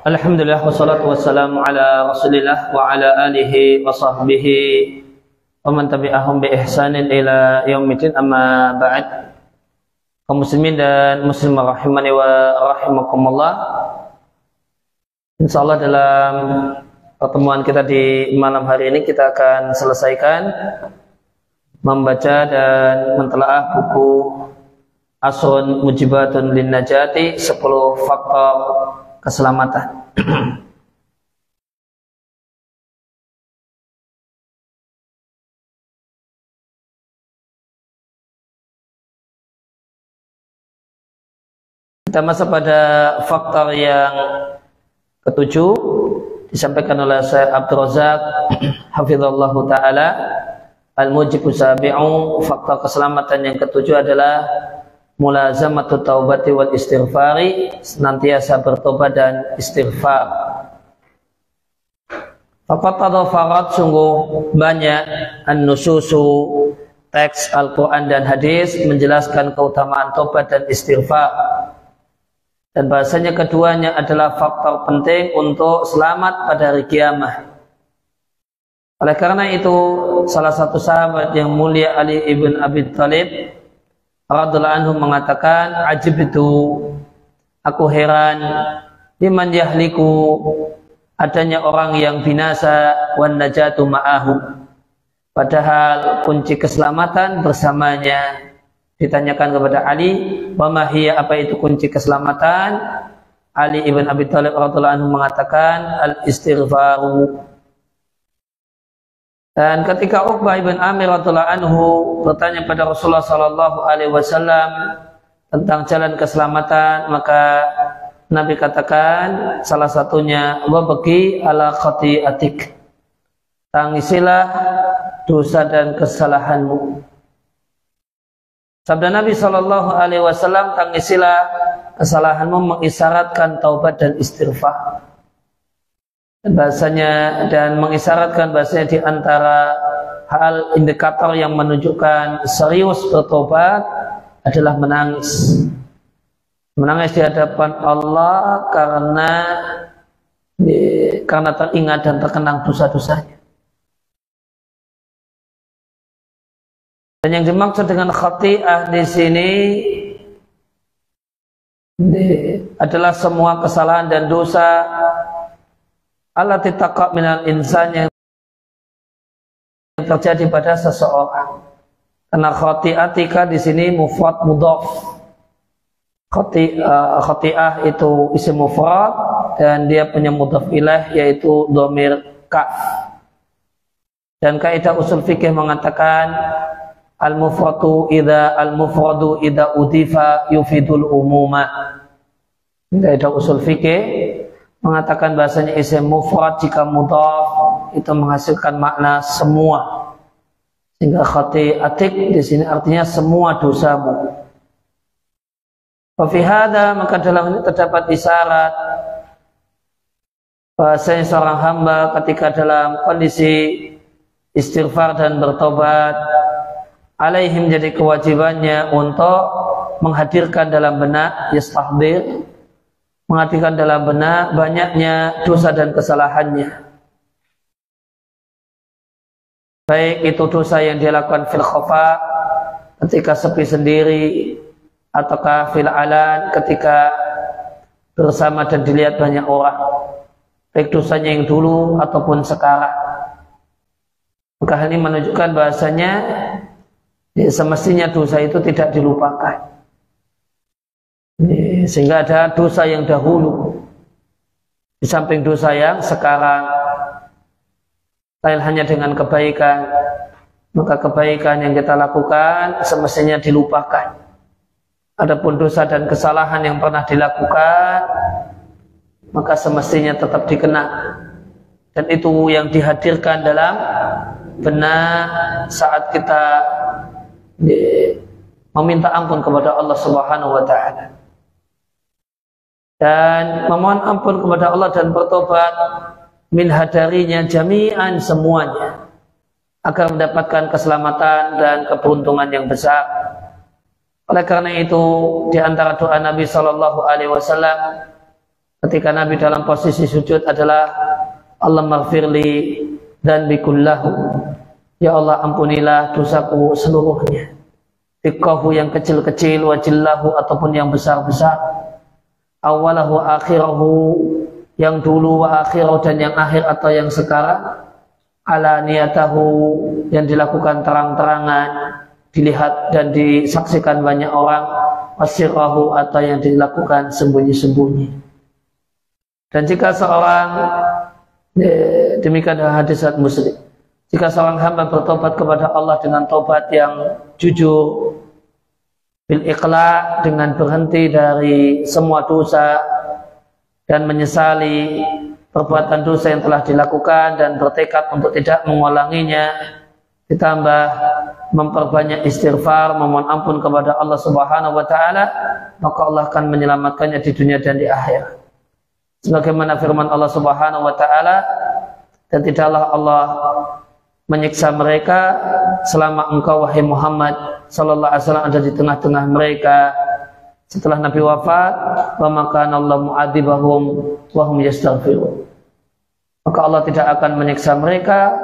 Alhamdulillah wassalatu wassalamu ala Rasulillah wa ala alihi wa sahbihi wa man tabi'ahum bi ihsanin ila yaumil amma ba'd. Kaum muslimin dan muslimah rahimani wa rahimakumullah. Insyaallah dalam pertemuan kita di malam hari ini kita akan selesaikan membaca dan mentelaah buku Asun Mujibatun lin Najati, 10 faktor keselamatan. Kita masuk pada faktor yang ketujuh, disampaikan oleh Syekh Abdul Razak hafizallahu taala. Al-mujibu sabi'u, faktor keselamatan yang ketujuh adalah mulazamatu taubati wal istighfari, senantiasa bertobat dan istighfar. Faqad tadhafarat, sungguh banyak an-nususu, teks Al-Quran dan hadis menjelaskan keutamaan tobat dan istighfar, dan bahasanya keduanya adalah faktor penting untuk selamat pada hari kiamah. Oleh karena itu, salah satu sahabat yang mulia Ali ibn Abi Thalib radhiyallahu anhu mengatakan, ajibtu, aku heran, liman yahliku, adanya orang yang binasa, wan najatu ma'ahu, padahal kunci keselamatan bersamanya. Ditanyakan kepada Ali, wa ma hiya, apa itu kunci keselamatan? Ali ibn Abi Thalib radhiyallahu anhu mengatakan, al-istighfaru. Dan ketika Uqbah ibn Amir radhiyallahu anhu bertanya pada Rasulullah sallallahu alaihi wasallam tentang jalan keselamatan, maka Nabi katakan salah satunya, wa baqi ala khati'atik, tangisilah dosa dan kesalahanmu. Sabda Nabi sallallahu alaihi wasallam, tangisilah kesalahanmu, mengisyaratkan taubat dan istighfar. Bahasanya, dan mengisyaratkan bahasanya di antara hal indikator yang menunjukkan serius bertobat adalah menangis. Menangis di hadapan Allah karena teringat dan terkenang dosa-dosanya. Dan yang dimaksud dengan khati'ah di sini adalah semua kesalahan dan dosa allati taqa minal insan, yang terjadi pada seseorang. Karena khati'atika di sini mufrad mudhaf. Khati'ah itu isim mufrad dan dia punya mudhaf ilaih, yaitu dhamir kaf. Dan kaidah usul fikih mengatakan al-mufradu idza udifa yufidul umuma. Kaidah usul fikih mengatakan bahasanya isim mufrad jika mudhaf itu menghasilkan makna semua, sehingga khati'atik di sini artinya semua dosamu. Wa fi hadza, maka dalam ini terdapat isyarat bahasanya seorang hamba ketika dalam kondisi istighfar dan bertobat, alaihi, menjadi kewajibannya untuk menghadirkan dalam benak, yastahdir, menghadirkan dalam benak banyaknya dosa dan kesalahannya, baik itu dosa yang dilakukan fil khafa, ketika sepi sendiri, ataukah fil alan, ketika bersama dan dilihat banyak orang, baik dosanya yang dulu ataupun sekarang. Maka hal ini menunjukkan bahasanya semestinya dosa itu tidak dilupakan, sehingga ada dosa yang dahulu di samping dosa yang sekarang. Lain hanya dengan kebaikan, maka kebaikan yang kita lakukan semestinya dilupakan. Adapun dosa dan kesalahan yang pernah dilakukan, maka semestinya tetap dikenang, dan itu yang dihadirkan dalam benak saat kita meminta ampun kepada Allah Subhanahu wa taala. Dan memohon ampun kepada Allah dan bertobat min hadarinya jami'an, semuanya, agar mendapatkan keselamatan dan keberuntungan yang besar. Oleh karena itu, di antara doa Nabi Shallallahu Alaihi Wasallam ketika Nabi dalam posisi sujud adalah Allahumma ighfirli dan bikullahu, ya Allah ampunilah dosaku seluruhnya, dikkahu yang kecil-kecil, wajillahu ataupun yang besar-besar, awalahu akhirahu yang dulu, wa akhirahu dan yang akhir atau yang sekarang, ala niyatahu yang dilakukan terang-terangan, dilihat dan disaksikan banyak orang, wasirrahu atau yang dilakukan sembunyi-sembunyi. Dan jika seorang, demikian hadis Muslim, jika seorang hamba bertobat kepada Allah dengan tobat yang jujur, bil iqla, dengan berhenti dari semua dosa dan menyesali perbuatan dosa yang telah dilakukan dan bertekad untuk tidak mengulanginya, ditambah memperbanyak istighfar, memohon ampun kepada Allah Subhanahu wa taala, maka Allah akan menyelamatkannya di dunia dan di akhirat. Sebagaimana firman Allah Subhanahu wa taala, dan tidaklah Allah menyiksa mereka selama engkau wahai Muhammad sallallahu alaihi wasallam ada di tengah-tengah mereka setelah Nabi wafat, wa maka Allah mu'adzibahum wa hum yastaghfirun. Maka Allah tidak akan menyiksa mereka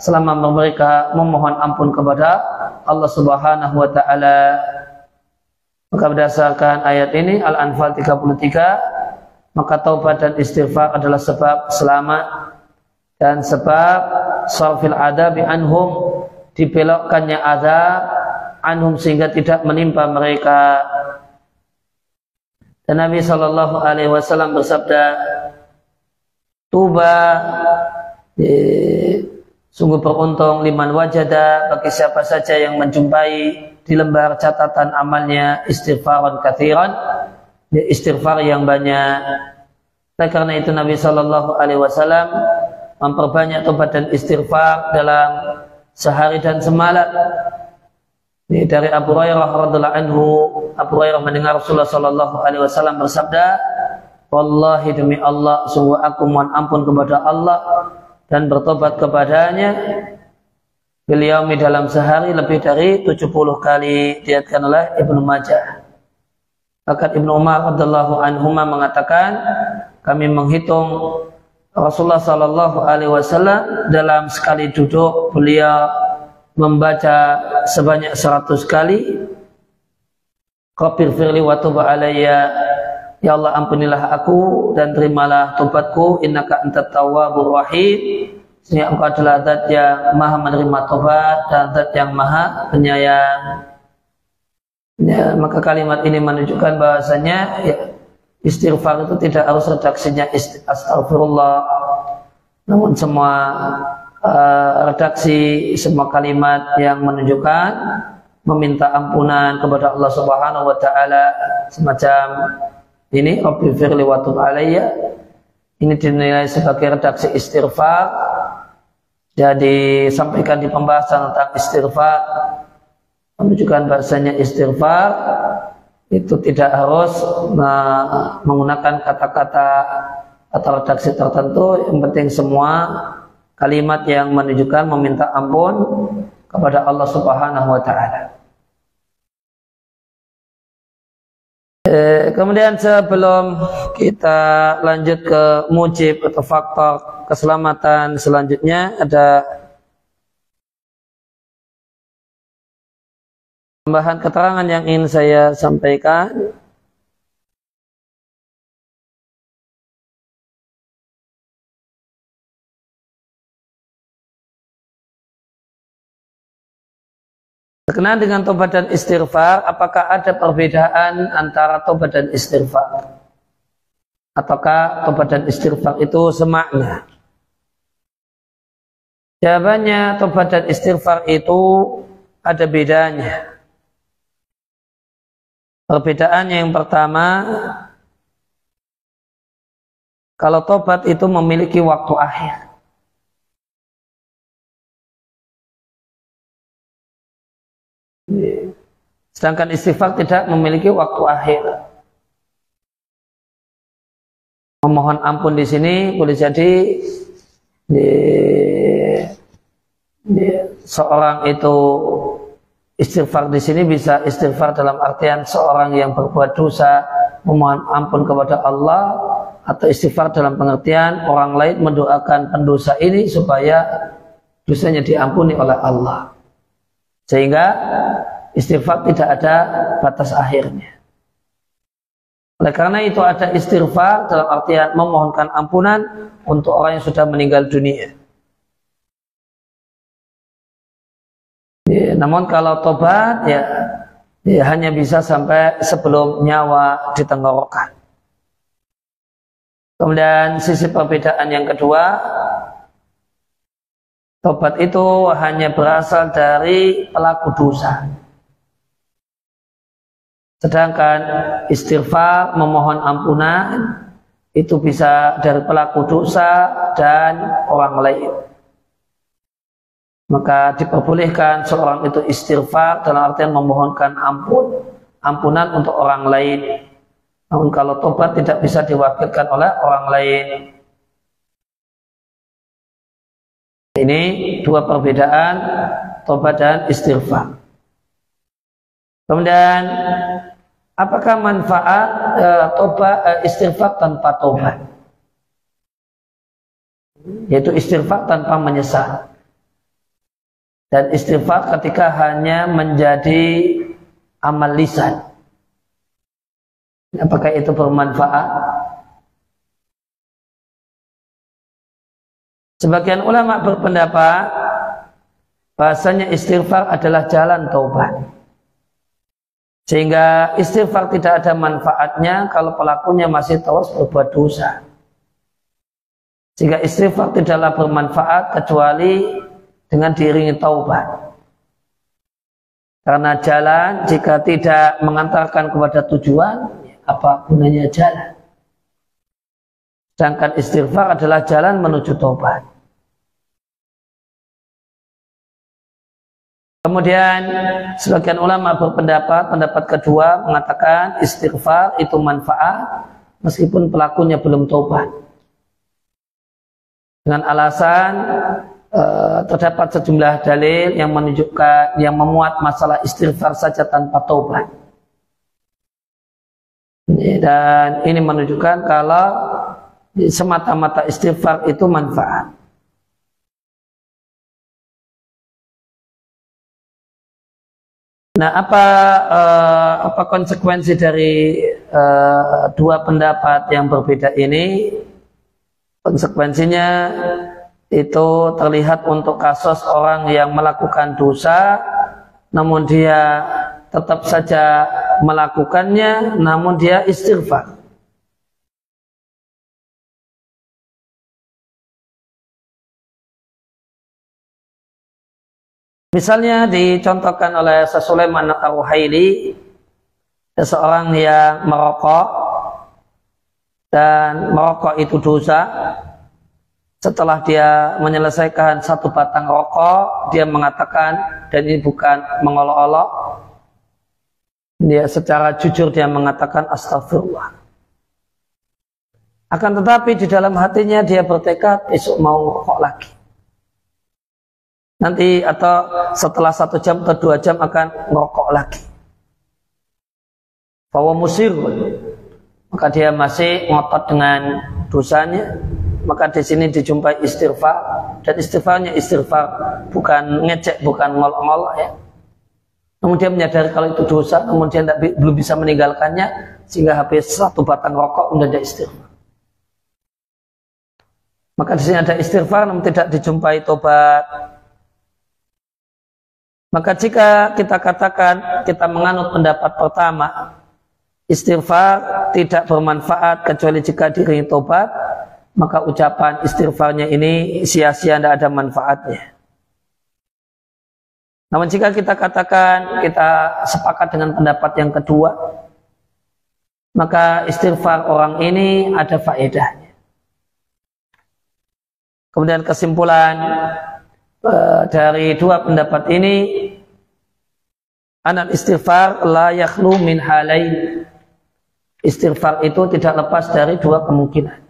selama mereka memohon ampun kepada Allah Subhanahu wa taala. Maka berdasarkan ayat ini Al-Anfal 33, maka taubat dan istighfar adalah sebab selamat dan sebab sarfil adabi anhum, dibelokkannya azab anhum sehingga tidak menimpa mereka. Dan Nabi sallallahu alaihi wasallam bersabda, tuba, sungguh beruntung liman wajada, bagi siapa saja yang menjumpai di lembar catatan amalnya istighfaran katsiran, istighfar yang banyak. Nah, karena itu Nabi sallallahu alaihi wasallam memperbanyak tobat dan istighfar dalam sehari dan semalam. Dari Abu Hurairah radhiyallahu anhu, Abu Hurairah mendengar Rasulullah sallallahu alaihi wasallam bersabda, wallahi demi Allah, sungguh aku mohon ampun kepada Allah dan bertobat kepadanya bil yaumi, dalam sehari lebih dari 70 kali. Diriwayatkan oleh Ibnu Majah. Bahkan Ibnu Umar radhiyallahu anhuma mengatakan, kami menghitung Rasulullah sallallahu alaihi wasallam dalam sekali duduk beliau membaca sebanyak 100 kali, Rabbir firli wa tub alayya, ya Allah ampunilah aku dan terimalah tobatku, innaka antat tawwabur rahim, sesungguhnya engkau adalah zat yang maha menerima tobat dan zat yang maha penyayang. Ya, maka kalimat ini menunjukkan bahasanya ya, istighfar itu tidak harus redaksinya astagfirullah, namun semua redaksi, semua kalimat yang menunjukkan meminta ampunan kepada Allah Subhanahu wa taala semacam ini, Rabbi firli wa tub alayya, ini dinilai sebagai redaksi istighfar. Jadi sampaikan di pembahasan tentang istighfar menunjukkan bahasanya istighfar itu tidak harus menggunakan kata-kata atau redaksi tertentu, yang penting semua kalimat yang menunjukkan meminta ampun kepada Allah Subhanahu wa taala. Kemudian sebelum kita lanjut ke mujib atau faktor keselamatan selanjutnya, ada tambahan keterangan yang ingin saya sampaikan. Berkenaan dengan tobat dan istighfar, apakah ada perbedaan antara tobat dan istighfar? Ataukah tobat dan istighfar itu semakna? Jawabannya, tobat dan istighfar itu ada bedanya. Perbedaannya yang pertama, kalau tobat itu memiliki waktu akhir. Sedangkan istighfar tidak memiliki waktu akhir. Memohon ampun di sini boleh jadi seorang itu istighfar di sini bisa istighfar dalam artian seorang yang berbuat dosa memohon ampun kepada Allah, atau istighfar dalam pengertian orang lain mendoakan pendosa ini supaya dosanya diampuni oleh Allah, sehingga istighfar tidak ada batas akhirnya. Oleh karena itu ada istighfar dalam artian memohonkan ampunan untuk orang yang sudah meninggal dunia. Ya, namun kalau tobat ya hanya bisa sampai sebelum nyawa di tenggorokan. Kemudian sisi perbedaan yang kedua, tobat itu hanya berasal dari pelaku dosa. Sedangkan istighfar, memohon ampunan, itu bisa dari pelaku dosa dan orang lain. Maka diperbolehkan seorang itu istighfar dalam artian memohonkan ampunan untuk orang lain. Namun kalau tobat tidak bisa diwakilkan oleh orang lain. Ini dua perbedaan tobat dan istighfar. Kemudian apakah manfaat istighfar tanpa tobat? Yaitu istighfar tanpa menyesal. Dan istighfar ketika hanya menjadi amal lisan. Apakah itu bermanfaat? Sebagian ulama berpendapat bahasanya istighfar adalah jalan taubat. Sehingga istighfar tidak ada manfaatnya kalau pelakunya masih terus berbuat dosa. Sehingga istighfar tidaklah bermanfaat kecuali dengan diiringi taubat. Karena jalan jika tidak mengantarkan kepada tujuan, apa gunanya jalan? Sedangkan istighfar adalah jalan menuju taubat. Kemudian sebagian ulama pendapat kedua mengatakan istighfar itu manfaat meskipun pelakunya belum taubat. Dengan alasan terdapat sejumlah dalil yang menunjukkan yang memuat masalah istighfar saja tanpa taubat. Dan ini menunjukkan kalau semata-mata istighfar itu manfaat. Nah, apa konsekuensi dari dua pendapat yang berbeda ini? Konsekuensinya itu terlihat untuk kasus orang yang melakukan dosa, namun dia tetap saja melakukannya, namun dia istighfar. Misalnya dicontohkan oleh Sulaiman Ar-Ruhaili, seseorang yang merokok dan merokok itu dosa. Setelah dia menyelesaikan satu batang rokok, dia mengatakan, dan ini bukan mengolok-olok, dia secara jujur dia mengatakan astagfirullah. Akan tetapi di dalam hatinya dia bertekad besok mau rokok lagi. Nanti atau setelah 1 jam atau 2 jam akan merokok lagi. Bahwa musir, maka dia masih ngotot dengan dosanya. Maka di sini dijumpai istighfar, dan istighfarnya istighfar bukan ngecek, bukan ngolok-ngolok ya. Namun dia menyadari kalau itu dosa, namun dia belum bisa meninggalkannya, sehingga habis 1 batang rokok sudah ada istighfar. Maka di sini ada istighfar, namun tidak dijumpai tobat. Maka jika kita katakan kita menganut pendapat pertama, istighfar tidak bermanfaat kecuali jika diiringi tobat, maka ucapan istighfarnya ini sia-sia, tidak ada manfaatnya. Namun jika kita katakan kita sepakat dengan pendapat yang kedua, maka istighfar orang ini ada faedahnya. Kemudian kesimpulan dari dua pendapat ini, anal istighfar la yakhlu min halain. Istighfar itu tidak lepas dari dua kemungkinan.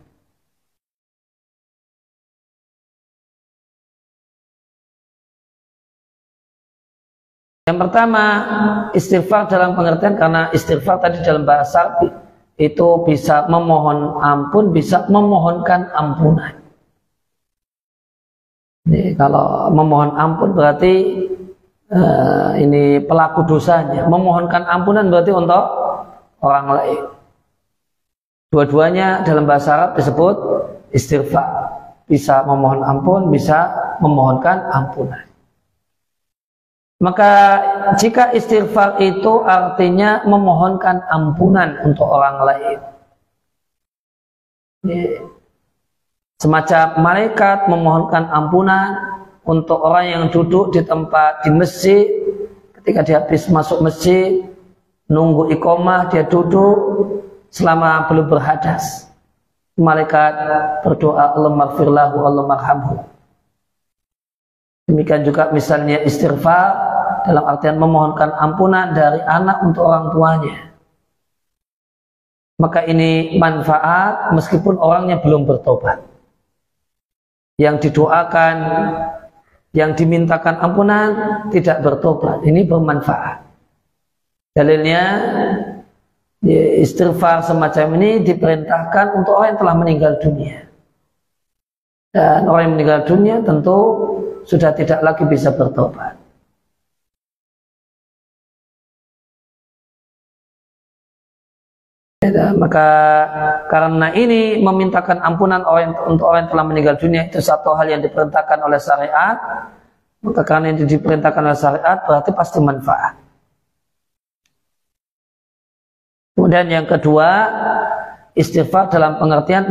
Yang pertama, istighfar dalam pengertian, karena istighfar tadi dalam bahasa itu bisa memohon ampun, bisa memohonkan ampunan. Jadi, kalau memohon ampun berarti ini pelaku dosanya, memohonkan ampunan berarti untuk orang lain. Dua-duanya dalam bahasa Arab disebut istighfar, bisa memohon ampun, bisa memohonkan ampunan. Maka jika istighfar itu artinya memohonkan ampunan untuk orang lain, semacam malaikat memohonkan ampunan untuk orang yang duduk di tempat di masjid, ketika dia habis masuk masjid, nunggu iqamah, dia duduk selama belum berhadas. Malaikat berdoa, Allahumma ighfir lahu, Allahumma arhamhu. Demikian juga misalnya istighfar dalam artian memohonkan ampunan dari anak untuk orang tuanya. Maka ini manfaat meskipun orangnya belum bertobat. Yang didoakan, yang dimintakan ampunan tidak bertobat, ini bermanfaat. Dalilnya istighfar semacam ini diperintahkan untuk orang yang telah meninggal dunia. Dan orang yang meninggal dunia tentu sudah tidak lagi bisa bertobat. Maka karena ini memintakan ampunan untuk orang yang telah meninggal dunia itu satu hal yang diperintahkan oleh syariat. Maka karena itu diperintahkan oleh syariat berarti pasti manfaat. Kemudian yang kedua, istighfar dalam pengertian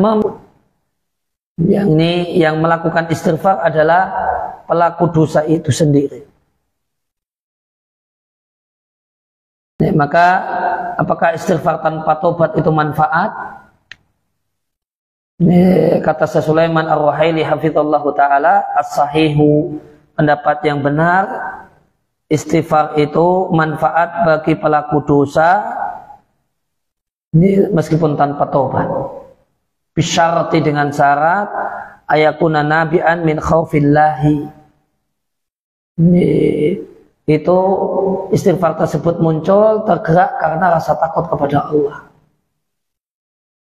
yang melakukan istighfar adalah pelaku dosa itu sendiri. Maka apakah istighfar tanpa tobat itu manfaat? Kata Syekh Sulaiman Ar-Ruhaili hafizallahu taala, as-sahihu, pendapat yang benar, istighfar itu manfaat bagi pelaku dosa meskipun tanpa tobat. Bisyarati, dengan syarat ayakuna nabi'an min khaufillahi. Itu istighfar tersebut muncul tergerak karena rasa takut kepada Allah.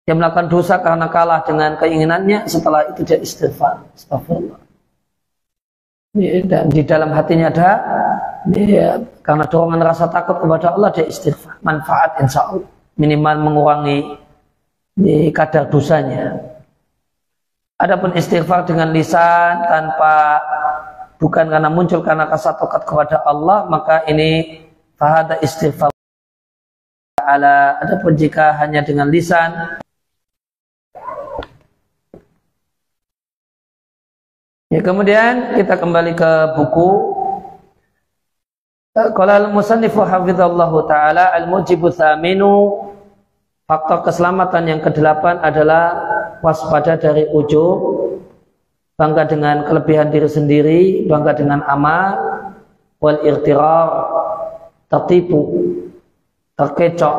Dia melakukan dosa karena kalah dengan keinginannya, setelah itu dia istighfar. Astagfirullah. Dan di dalam hatinya ada karena dorongan rasa takut kepada Allah, dia istighfar. Manfaat insya Allah, minimal mengurangi kadar dosanya. Adapun istighfar dengan lisan bukan karena muncul karena rasa takut kepada Allah, maka ini fahada istighfar ta'ala. Adapun jika hanya dengan lisan, kemudian kita kembali ke buku. Qala al-musannifu hafizallahu ta'ala, al-mujibu tsaminu, faktor keselamatan yang ke-8 adalah waspada dari ujub, bangga dengan kelebihan diri sendiri, bangga dengan amal, wal irtirar, tertipu, terkecoh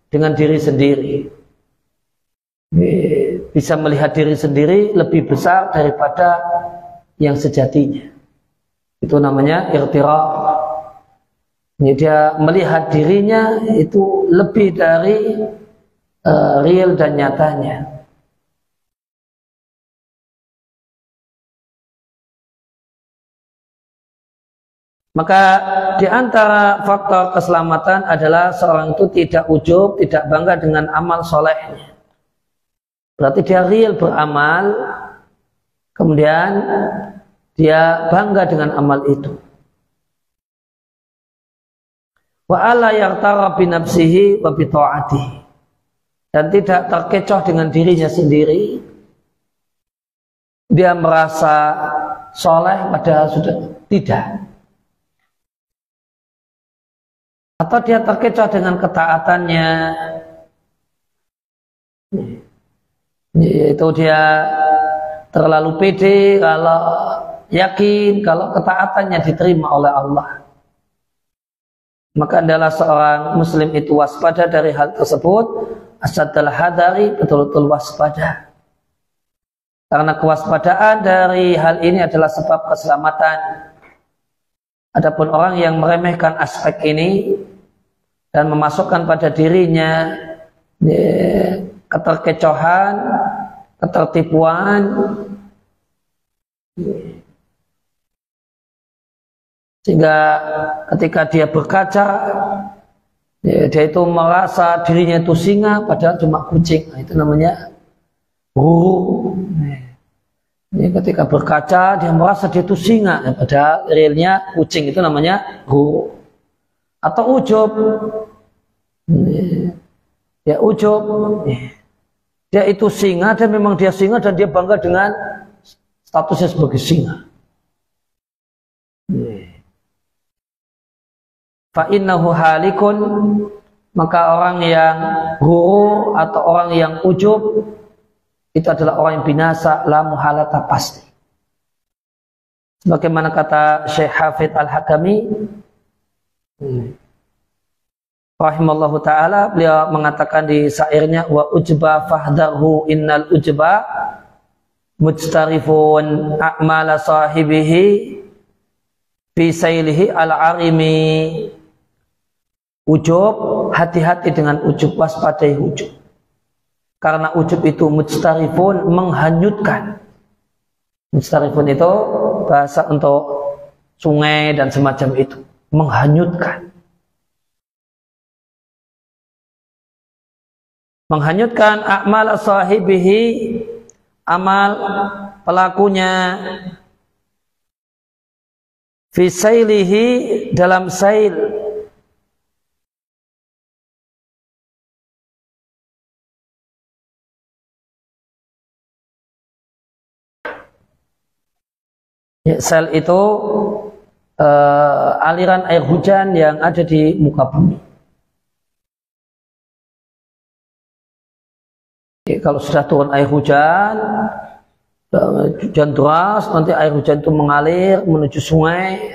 dengan diri sendiri. Bisa melihat diri sendiri lebih besar daripada yang sejatinya. Itu namanya irtirar. Ini dia melihat dirinya itu lebih dari real dan nyatanya. Maka di antara faktor keselamatan adalah seorang itu tidak ujub, tidak bangga dengan amal solehnya. Berarti dia real beramal, kemudian dia bangga dengan amal itu. Wa ala yartara bi nafsihi wa bi ta'atihi, dan tidak terkecoh dengan dirinya sendiri. Dia merasa soleh padahal sudah tidak. Atau dia terkecoh dengan ketaatannya, yaitu dia terlalu pede kalau yakin kalau ketaatannya diterima oleh Allah. Maka adalah seorang muslim itu waspada dari hal tersebut, asyadul hadari, betul-betul waspada. Karena kewaspadaan dari hal ini adalah sebab keselamatan. Adapun orang yang meremehkan aspek ini dan memasukkan pada dirinya keterkecohan, ketertipuan, sehingga ketika dia berkaca, dia itu merasa dirinya itu singa padahal cuma kucing. Nah, itu namanya guru. Ini ketika berkaca dia merasa dia itu singa padahal realnya kucing, itu namanya guru. Atau ujub, ya ujub, dia itu singa dan memang dia singa dan dia bangga dengan statusnya sebagai singa. Fa innahu halikun, maka orang yang guru atau orang yang ujub itu adalah orang yang binasa, la muhalata, pasti. Sebagaimana kata Syekh Hafidz Al-Hakami rahimallahu ta'ala, beliau mengatakan di syairnya, wa ujba fahdarhu innal ujba mujtarifun a'mala sahibihi fi sailihi al-arimi. Ujub, hati-hati dengan ujub, waspadai ujub. Karena ujub itu mujtarifun, menghanyutkan. Mujtarifun itu bahasa untuk sungai dan semacam itu, menghanyutkan. Menghanyutkan a'mal sahibihi, amal pelakunya, fi sailihi, dalam sail. Ya, sel itu aliran air hujan yang ada di muka bumi. Ya, kalau sudah turun air hujan, hujan deras, nanti air hujan itu mengalir menuju sungai,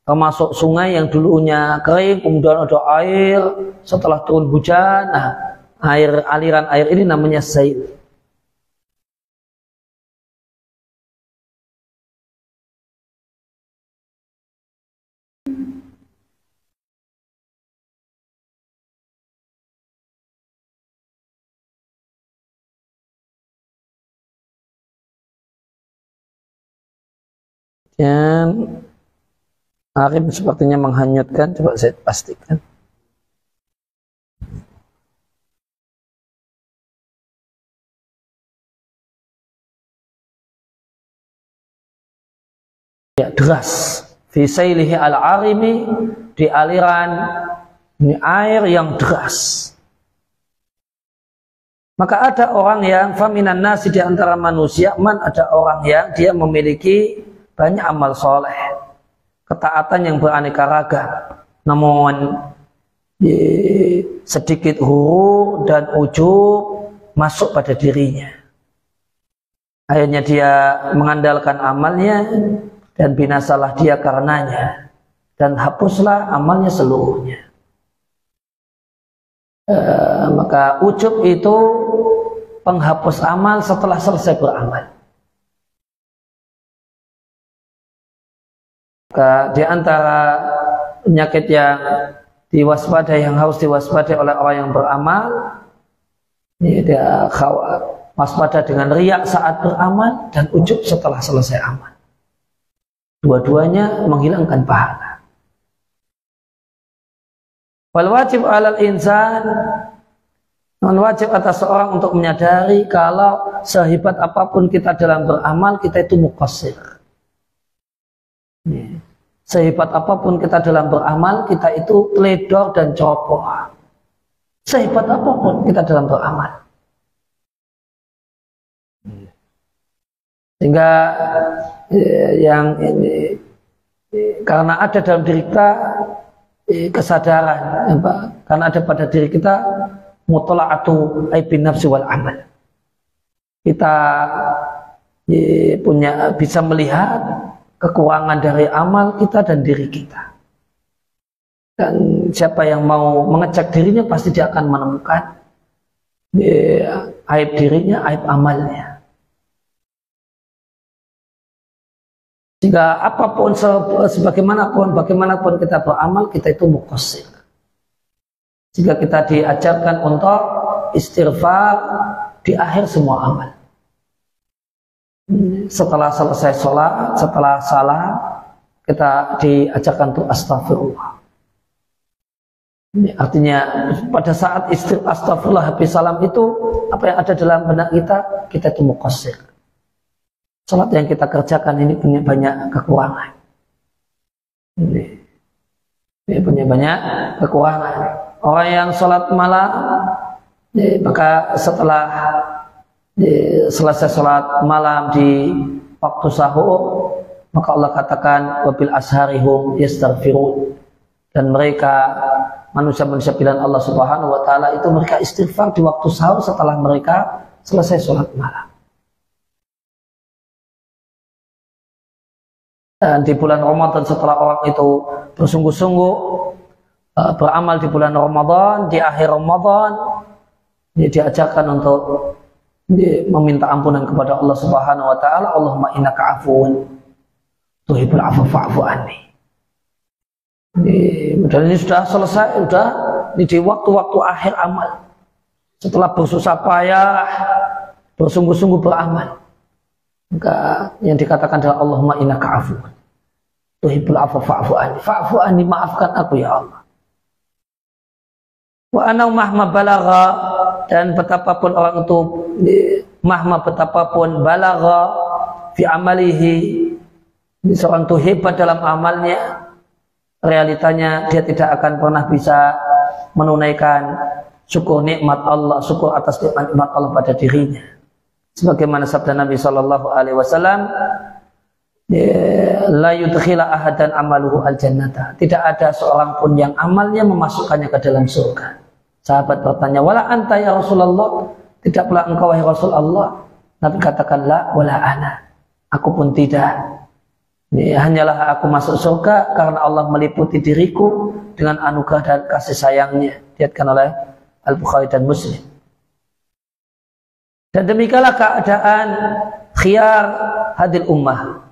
termasuk sungai yang dulunya kering, kemudian ada air setelah turun hujan. Nah, aliran air ini namanya sail. Dan Arif sepertinya menghanyutkan, coba saya pastikan. Ya, deras. Fi sailihi al-arimi, di aliran ini air yang deras. Maka ada orang yang faminan nasi, di antara manusia, man, ada orang yang dia memiliki banyak amal soleh, ketaatan yang beraneka ragam, namun sedikit huru dan ujub masuk pada dirinya. Akhirnya dia mengandalkan amalnya dan binasalah dia karenanya, dan hapuslah amalnya seluruhnya. Maka ujub itu penghapus amal setelah selesai beramal. Di antara penyakit yang diwaspadai, yang harus diwaspadai oleh orang yang beramal, ini dia waspada dengan riak saat beramal dan ujub setelah selesai amal. Dua-duanya menghilangkan pahala. Wal wajib 'alal insan, non wajib atas seorang untuk menyadari kalau sehebat apapun kita dalam beramal, kita itu muqassir. Sehebat apapun kita dalam beramal, kita itu teledor dan ceroboh. Sehebat apapun kita dalam beramal. Sehingga yang ini, karena ada dalam diri kita kesadaran, karena ada pada diri kita mutla'atu aibin nafsi wal amal. Kita punya bisa melihat kekurangan dari amal kita dan diri kita. Dan siapa yang mau mengecek dirinya pasti dia akan menemukan aib dirinya, aib amalnya. Sehingga apapun, bagaimanapun kita beramal, kita itu muqassir. Jika kita diajarkan untuk istighfar di akhir semua amal. Setelah selesai sholat, setelah salam, kita diajarkan untuk astagfirullah. Ini artinya pada saat astagfirullah habis salam itu, apa yang ada dalam benak kita itu muqassir. Salat yang kita kerjakan ini punya banyak kekurangan. Ini punya banyak kekurangan. Orang yang salat malam, maka setelah selesai salat malam di waktu sahur, maka Allah katakan wabil asharihum yastaghfirun, dan mereka manusia-manusia pilihan Allah Subhanahu wa taala itu mereka istighfar di waktu sahur setelah mereka selesai salat malam. Dan di bulan Ramadan setelah orang itu bersungguh-sungguh beramal di bulan Ramadan, di akhir Ramadan dia diajarkan untuk meminta ampunan kepada Allah Subhanahu wa taala. Allahumma innaka afuwun tuhibbul afwa fa'fu anni. Dan ini sudah selesai, sudah ini di waktu-waktu akhir amal. Setelah bersusah payah, bersungguh-sungguh beramal, maka yang dikatakan adalah Allahumma innaka afuwun tuhibbul afwa fa'fu anni. Fa'fu anni, maafkan aku ya Allah. Wa ana mahma balagha, dan betapapun orang itu mahma betapapun balagha fi amalihi, seorang itu hebat dalam amalnya, realitanya dia tidak akan pernah bisa menunaikan syukur nikmat Allah, syukur atas nikmat Allah pada dirinya. Sebagaimana sabda Nabi Shallallahu Alaihi Wasallam, la yudkhila ahadan amaluhu al jannata. Tidak ada seorang pun yang amalnya memasukkannya ke dalam surga. Sahabat bertanya, wala anta ya Rasulullah, tidak pula engkau wahai Rasulullah? Nabi katakan, la wala ana, aku pun tidak. Hanyalah aku masuk surga karena Allah meliputi diriku dengan anugerah dan kasih sayangnya. Diriwayatkan oleh Al-Bukhari dan Muslim. Dan demikianlah keadaan khiyar hadil ummah,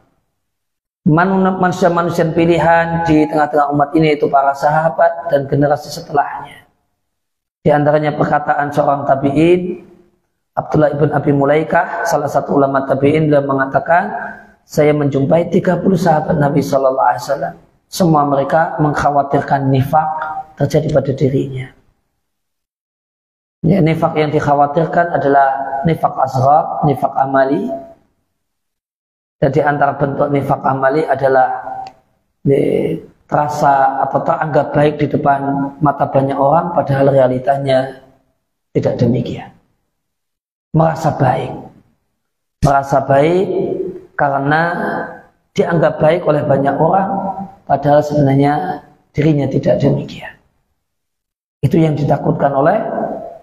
manusia-manusia pilihan di tengah-tengah umat ini, itu para sahabat dan generasi setelahnya. Di antaranya perkataan seorang tabi'in, Abdullah ibn Abi Mulaikah, salah satu ulama tabi'in, beliau mengatakan, saya menjumpai 30 sahabat Nabi Sallallahu Alaihi Wasallam. Semua mereka mengkhawatirkan nifak terjadi pada dirinya. Ya, nifak yang dikhawatirkan adalah nifak asghar, nifak amali. Dan di antara bentuk nifak amali adalah terasa atau teranggap baik di depan mata banyak orang, padahal realitanya tidak demikian. Merasa baik karena dianggap baik oleh banyak orang, padahal sebenarnya dirinya tidak demikian. Itu yang ditakutkan oleh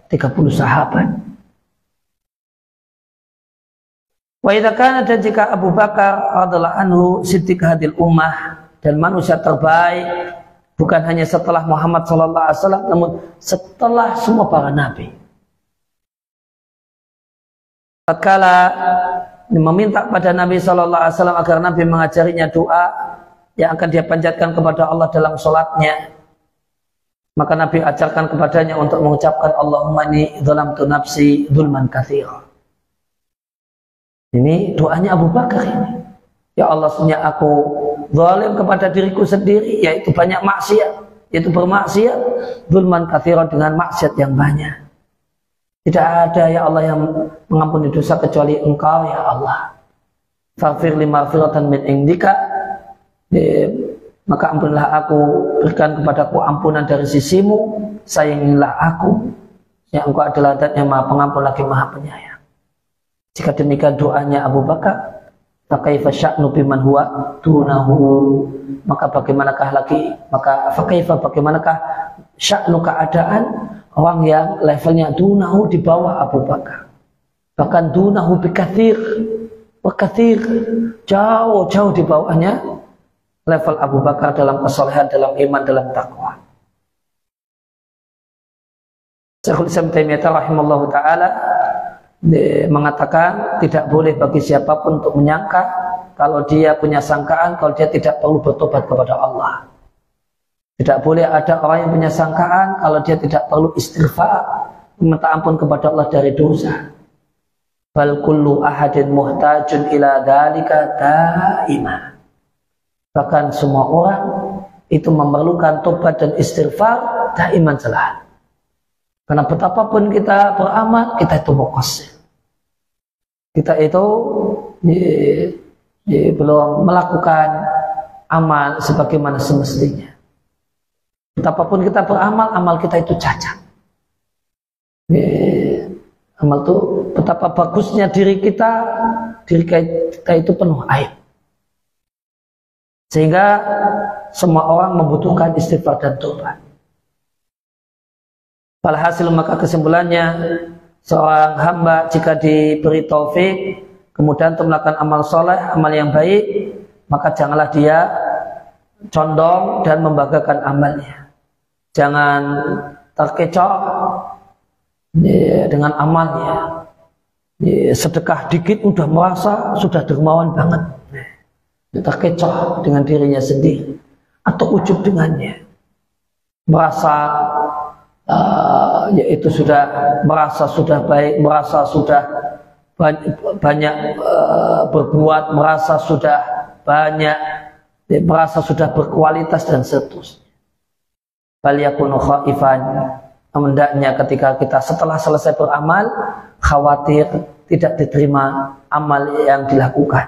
30 sahabat. Wa idza kana, dan jika Abu Bakar radhiyallahu anhu siddiq hadil ummah, dan manusia terbaik bukan hanya setelah Muhammad sallallahu alaihi wasallam, namun setelah semua para nabi. Tatkala meminta pada Nabi sallallahu alaihi wasallam agar Nabi mengajarinya doa yang akan dia panjatkan kepada Allah dalam sholatnya, maka Nabi ajarkan kepadanya untuk mengucapkan Allahumma inni dzalamtu nafsi dzulman katsira. Ini doanya Abu Bakar ini. Ya Allah, sesungguhnya aku zalim kepada diriku sendiri, yaitu banyak maksiat, yaitu bermaksiat, dzulman katsira, dengan maksiat yang banyak. Tidak ada ya Allah yang mengampuni dosa kecuali Engkau ya Allah. Faghfir li maghfiratan min indika, maka ampunilah aku, berikan kepadaku ampunan dari sisimu, sayangilah aku, yang Engkau adalah zat yang Maha Pengampun lagi Maha Penyayang. Jika demikian doanya Abu Bakar, fakaifa sya'nu biman huwa dunahu, maka bagaimanakah bagaimanakah sya'nu, keadaan orang yang levelnya dunahu, di bawah Abu Bakar, bahkan dunahu bikathir, jauh di bawahnya level Abu Bakar dalam kesalehan, dalam iman, dalam takwa. Syekhul Islam Taimiyah rahimallahu taala mengatakan tidak boleh bagi siapapun untuk menyangka kalau dia punya sangkaan kalau dia tidak perlu bertobat kepada Allah. Tidak boleh ada orang yang punya sangkaan kalau dia tidak perlu istighfar, meminta ampun kepada Allah dari dosa. Bal kullu ahadin muhtajun ila dzalika daima. Bahkan semua orang itu memerlukan tobat dan istighfar daiman selalu. Karena betapapun kita beramal, kita itu muqassir. Kita itu belum melakukan amal sebagaimana semestinya. Betapapun kita beramal, amal kita itu cacat. Amal itu betapa bagusnya diri kita itu penuh aib. Sehingga semua orang membutuhkan istighfar dan tobat. Walhasil maka kesimpulannya, seorang hamba jika diberi taufik kemudian untuk melakukan amal soleh, amal yang baik, maka janganlah dia condong dan membanggakan amalnya. Jangan terkecoh dengan amalnya. Sedekah dikit udah merasa sudah dermawan banget. Terkecoh dengan dirinya sendiri atau ujub dengannya. Merasa yaitu sudah merasa sudah baik, merasa sudah banyak berbuat, merasa sudah banyak, merasa sudah berkualitas dan seterusnya. Bal yakunu khaifan, hendaknya ketika kita setelah selesai beramal khawatir tidak diterima amal yang dilakukan.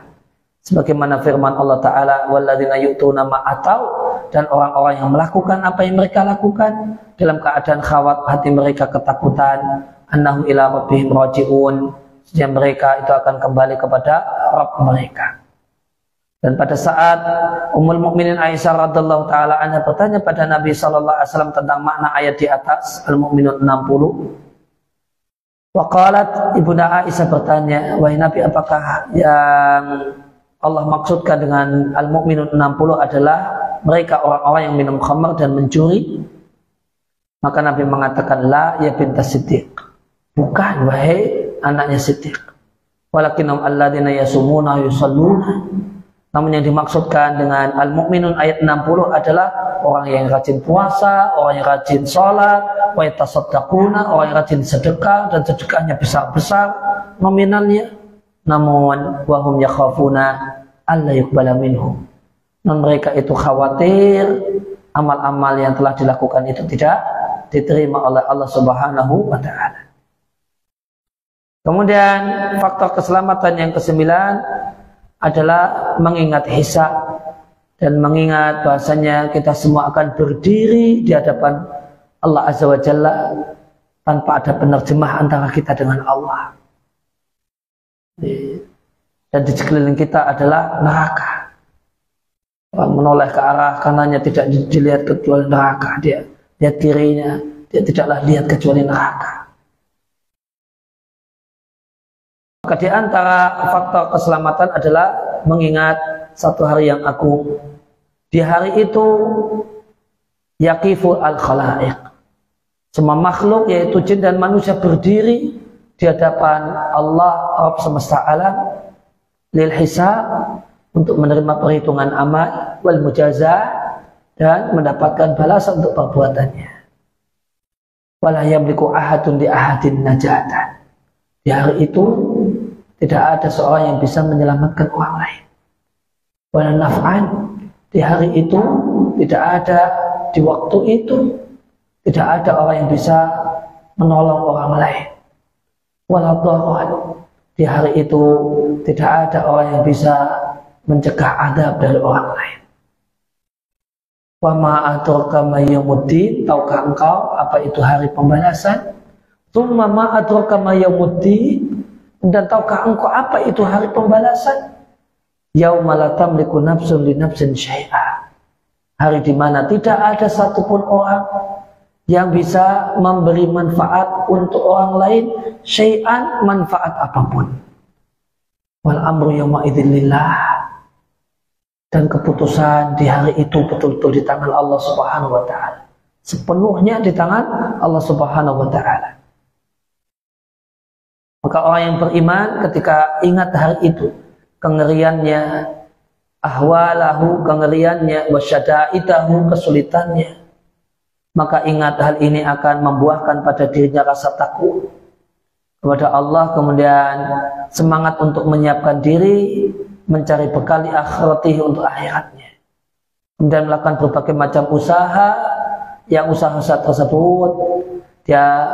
Sebagaimana firman Allah Ta'ala, walladzina yu'tuna ma atau, dan orang-orang yang melakukan apa yang mereka lakukan dalam keadaan khawatir, hati mereka ketakutan, annahum ila rabbihim raji'un, sehingga mereka itu akan kembali kepada Rabb mereka. Dan pada saat Ummul Mukminin Aisyah radhiyallahu taala anha bertanya pada Nabi sallallahu alaihi wasallam tentang makna ayat di atas Al-Mu'minun 60, waqalat Ibunda Aisyah bertanya, wahai Nabi, apakah yang Allah maksudkan dengan Al-Mu'minun 60 adalah mereka orang-orang yang minum khamar dan mencuri? Maka Nabi mengatakan, la ya bintas Siddiq, bukan wahai anaknya Siddiq, walakinnahum alladzina yasumuna yusalluna. Namun yang dimaksudkan dengan Al-Mu'minun ayat 60 adalah orang yang rajin puasa, orang yang rajin sholat, wa yatasaddaquna, orang yang rajin sedekah dan sedekahnya besar-besar nominalnya. Namun wahum yakhafuna alla yuqbala minhum. Non mereka itu khawatir amal-amal yang telah dilakukan itu tidak diterima oleh Allah Subhanahu wa taala. Kemudian faktor keselamatan yang kesembilan adalah mengingat hisab dan mengingat bahasanya kita semua akan berdiri di hadapan Allah Azza wa Jalla tanpa ada penerjemah antara kita dengan Allah. Dan di sekeliling kita adalah neraka. Orang menoleh ke arah kanannya tidak dilihat kecuali neraka, dia lihat kirinya, dia tidaklah lihat kecuali neraka. Maka di antara faktor keselamatan adalah mengingat satu hari yang agung. Di hari itu yaqifu al-khalaiq, semua makhluk yaitu jin dan manusia berdiri di hadapan Allah Rabb semesta alam lil hisab, untuk menerima perhitungan amal, wal mujazah, dan mendapatkan balasan untuk perbuatannya. Wala yamliku ahadun li ahadin najatan. Di hari itu tidak ada seorang yang bisa menyelamatkan orang lain. Wala naf'an, di hari itu tidak ada, di waktu itu tidak ada orang yang bisa menolong orang lain. Wala dharran, di hari itu tidak ada orang yang bisa mencegah adab dari orang lain. Wa ma adraka ma yaumuddin, tahukah engkau apa itu hari pembalasan? Tsumma ma adraka ma yaumuddin, dan tahukah engkau apa itu hari pembalasan? Yauma la tamliku nafsun li nafsin syai'a, hari di mana tidak ada satupun orang yang bisa memberi manfaat untuk orang lain, syai'an, manfaat apapun. Wal amru yawma idzin lillah, dan keputusan di hari itu betul-betul di tangan Allah Subhanahu wa taala. Sepenuhnya di tangan Allah Subhanahu wa taala. Maka orang yang beriman ketika ingat hari itu, kengeriannya, ahwalahu, kengeriannya, wasyada'itahu, kesulitannya, maka ingat hal ini akan membuahkan pada dirinya rasa takut kepada Allah, kemudian semangat untuk menyiapkan diri mencari bekal akhirati untuk akhiratnya, kemudian melakukan berbagai macam usaha yang usaha-usaha tersebut dia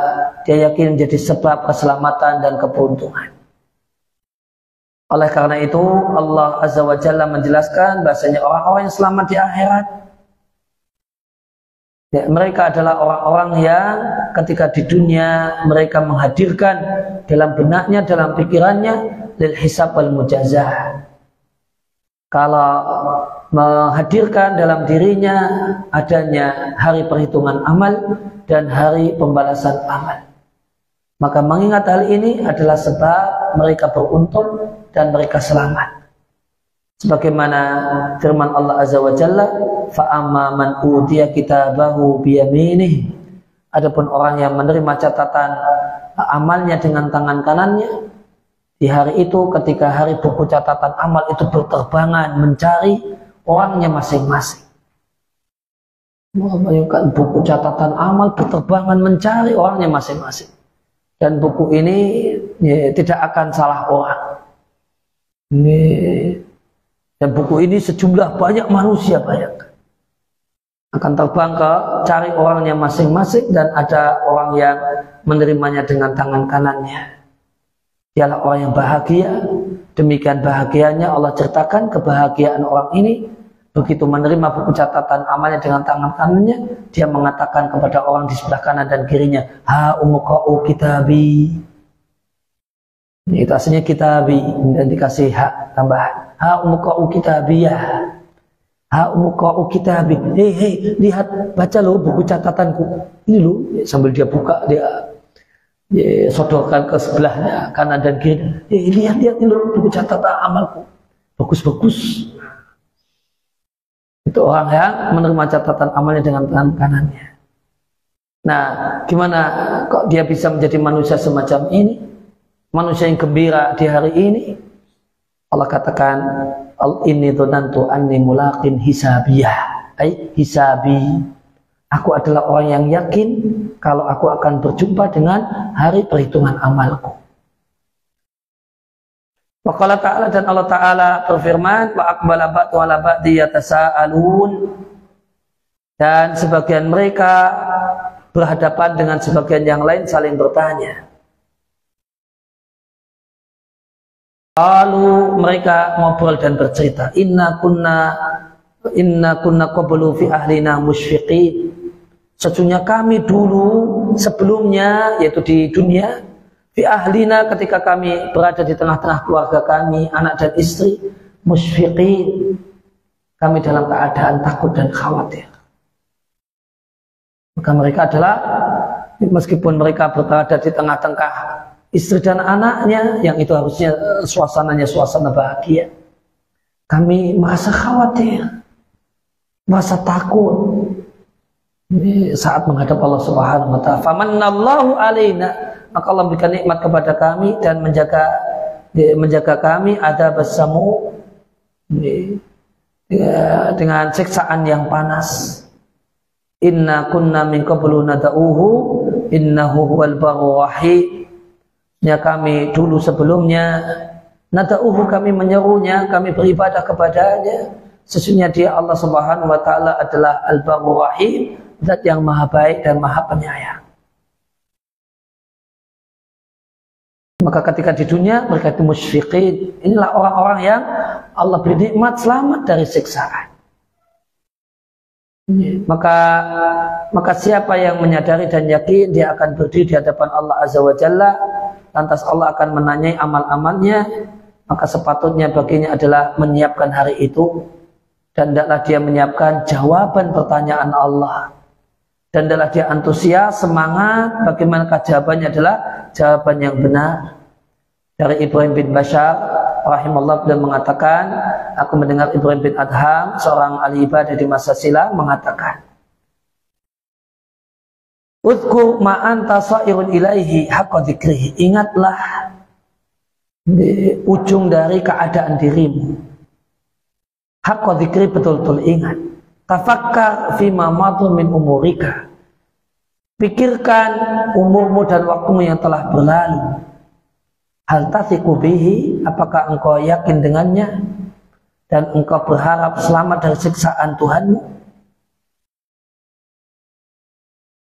yakin menjadi sebab keselamatan dan keberuntungan. Oleh karena itu Allah Azza wa Jalla menjelaskan bahasanya orang-orang yang selamat di akhirat, ya, mereka adalah orang-orang yang ketika di dunia mereka menghadirkan dalam benaknya, dalam pikirannya lil hisab wal mujazah. Kalau menghadirkan dalam dirinya adanya hari perhitungan amal dan hari pembalasan amal, maka mengingat hal ini adalah sebab mereka beruntung dan mereka selamat. Sebagaimana firman Allah Azza wa Jalla, fa amma man utiya kitabahu biyaminih, adapun orang yang menerima catatan amalnya dengan tangan kanannya, di hari itu ketika hari buku catatan amal itu berterbangan mencari orangnya masing-masing. Bayangkan buku catatan amal berterbangan mencari orangnya masing-masing, dan buku ini ya, tidak akan salah orang. Dan buku ini sejumlah banyak manusia, bayangkan, akan terbang ke cari orangnya masing-masing, dan ada orang yang menerimanya dengan tangan kanannya. Dialah orang yang bahagia. Demikian bahagianya Allah ceritakan kebahagiaan orang ini begitu menerima buku catatan amalnya dengan tangan kanannya, dia mengatakan kepada orang di sebelah kanan dan kirinya, ha umqa'u kitabi. Itu aslinya kitabi dan dikasih hak tambahan, ha umqa'u kitabiyah, ha umqa'u kitabi. Hei, lihat, baca lo buku catatanku ini lo. Sambil dia buka, dia sodorkan ke sebelahnya kanan dan kiri. Lihat ini lo buku catatan amalku, bagus-bagus. Itu orang yang menerima catatan amalnya dengan tangan kanannya. Nah, gimana kok dia bisa menjadi manusia semacam ini? Manusia yang gembira di hari ini. Allah katakan, inni dzanantu anni mulaqin hisabiyah, ai hisabi. Aku adalah orang yang yakin kalau aku akan berjumpa dengan hari perhitungan amalku. Wa qala ta'ala, dan Allah Ta'ala berfirman, wa aqbala ba'du ala ba'di yatasaalun, dan sebagian mereka berhadapan dengan sebagian yang lain saling bertanya. Lalu mereka ngobrol dan bercerita, inna kunna qablu fi ahlina musyfiqin. Sesungguhnya kami dulu sebelumnya, yaitu di dunia, fi ahlina, ketika kami berada di tengah-tengah keluarga kami, anak dan istri, musyfiqin, kami dalam keadaan takut dan khawatir. Maka mereka adalah, meskipun mereka berada di tengah-tengah istri dan anaknya, yang itu harusnya suasananya suasana bahagia, kami merasa khawatir, merasa takut saat menghadap Allah Subhanahu wa Ta'ala. Famannallahu alaina, maka Allah memberikan nikmat kepada kami dan menjaga kami ada bersama dengan siksaan yang panas. Inna kunna min qablu nad'uhu innahu huwal barur rahim. Ya, kami dulu sebelumnya nad'uhu, kami menyerunya, kami beribadah kepadanya. Sesungguhnya dia Allah Subhanahu wa Ta'ala adalah al-barur rahim, zat yang maha baik dan maha penyayang. Maka ketika di dunia mereka itu musyfiqin, inilah orang-orang yang Allah beri nikmat selamat dari siksaan. Maka siapa yang menyadari dan yakin dia akan berdiri di hadapan Allah Azza wa Jalla, lantas Allah akan menanyai amal-amalnya, maka sepatutnya baginya adalah menyiapkan hari itu, dan hendaklah dia menyiapkan jawaban pertanyaan Allah, dan hendaklah dia antusias, semangat bagaimanakah jawabannya adalah jawaban yang benar. Dari Ibrahim bin Bashar rahimahullah, beliau mengatakan, aku mendengar Ibrahim bin Adham, seorang ahli ibadah di masa silam, mengatakan, udhkur ma'anta sa'irun ilaihi haqqa dzikrihi, ingatlah di ujung dari keadaan dirimu, Haqqa dzikri, betul-betul ingat. Tafakkar fima madha min umurika. Pikirkan umurmu dan waktumu yang telah berlalu. Hal tathiqu bihi, apakah engkau yakin dengannya dan engkau berharap selamat dari siksaan Tuhanmu?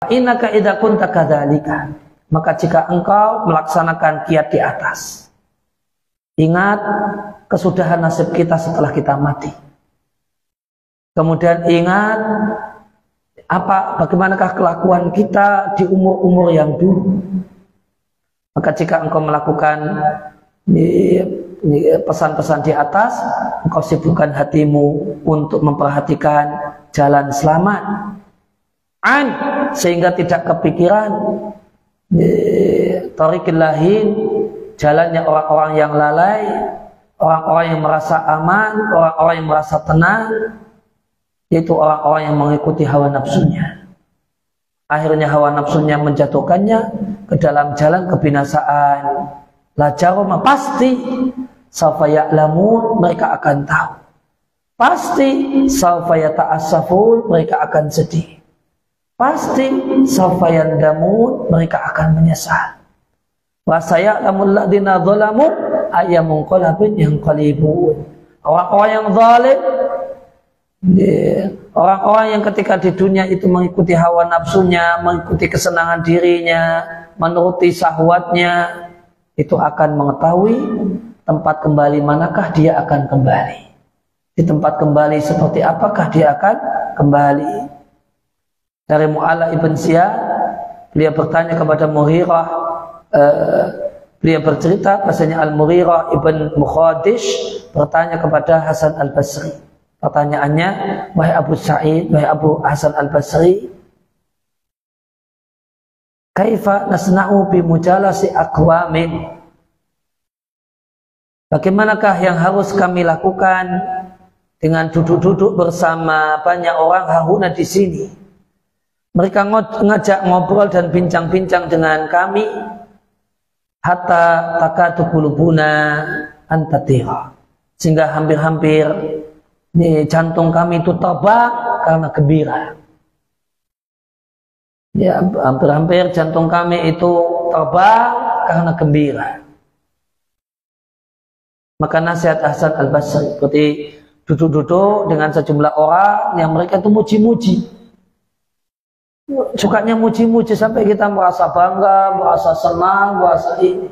Innaka idza kunta kadzalika, maka jika engkau melaksanakan kiat di atas, ingat kesudahan nasib kita setelah kita mati. Kemudian ingat bagaimanakah kelakuan kita di umur-umur yang dulu. Maka jika engkau melakukan pesan-pesan di atas, engkau sibukkan hatimu untuk memperhatikan jalan selamat. Sehingga tidak kepikiran thariqil lahin, jalannya orang-orang yang lalai, orang-orang yang merasa aman, orang-orang yang merasa tenang, yaitu orang-orang yang mengikuti hawa nafsunya. Akhirnya hawa nafsunya menjatuhkannya ke dalam jalan kebinasaan. La jaroma, pasti sawfa ya'lamun, mereka akan tahu. Pasti sawfa yata'assafun, mereka akan sedih. Pasti sawfa yandamun, mereka akan menyesal. Wa saya'lamul ladzina dzalamu ayyamun qalbin yanqalibun. Orang-orang yang zalim, orang-orang yang ketika di dunia itu mengikuti hawa nafsunya, mengikuti kesenangan dirinya, menuruti syahwatnya, itu akan mengetahui tempat kembali manakah dia akan kembali. Di tempat kembali seperti apakah dia akan kembali. Dari Mu'alla ibn Ziyad, beliau bertanya kepada Mughirah, beliau bercerita bahasanya Al-Mughirah ibn Mukhadish bertanya kepada Hasan al-Basri. Pertanyaannya, wahai Abu Sa'id, wahai Abu Hasan al-Basri, kaifa nasna'u bi mujalasi aqwamin? Bagaimanakah yang harus kami lakukan dengan duduk-duduk bersama banyak orang hahuna di sini? Mereka ngajak ngobrol dan bincang-bincang dengan kami, hatta takadu qulubuna antatira, sehingga hampir-hampir jantung kami itu terbang karena gembira. Ya, hampir-hampir jantung kami itu terbang karena gembira. Maka nasihat Hasan al-Basri seperti duduk-duduk dengan sejumlah orang yang mereka itu muji-muji. Sukanya muji-muji sampai kita merasa bangga, merasa senang, merasa ini.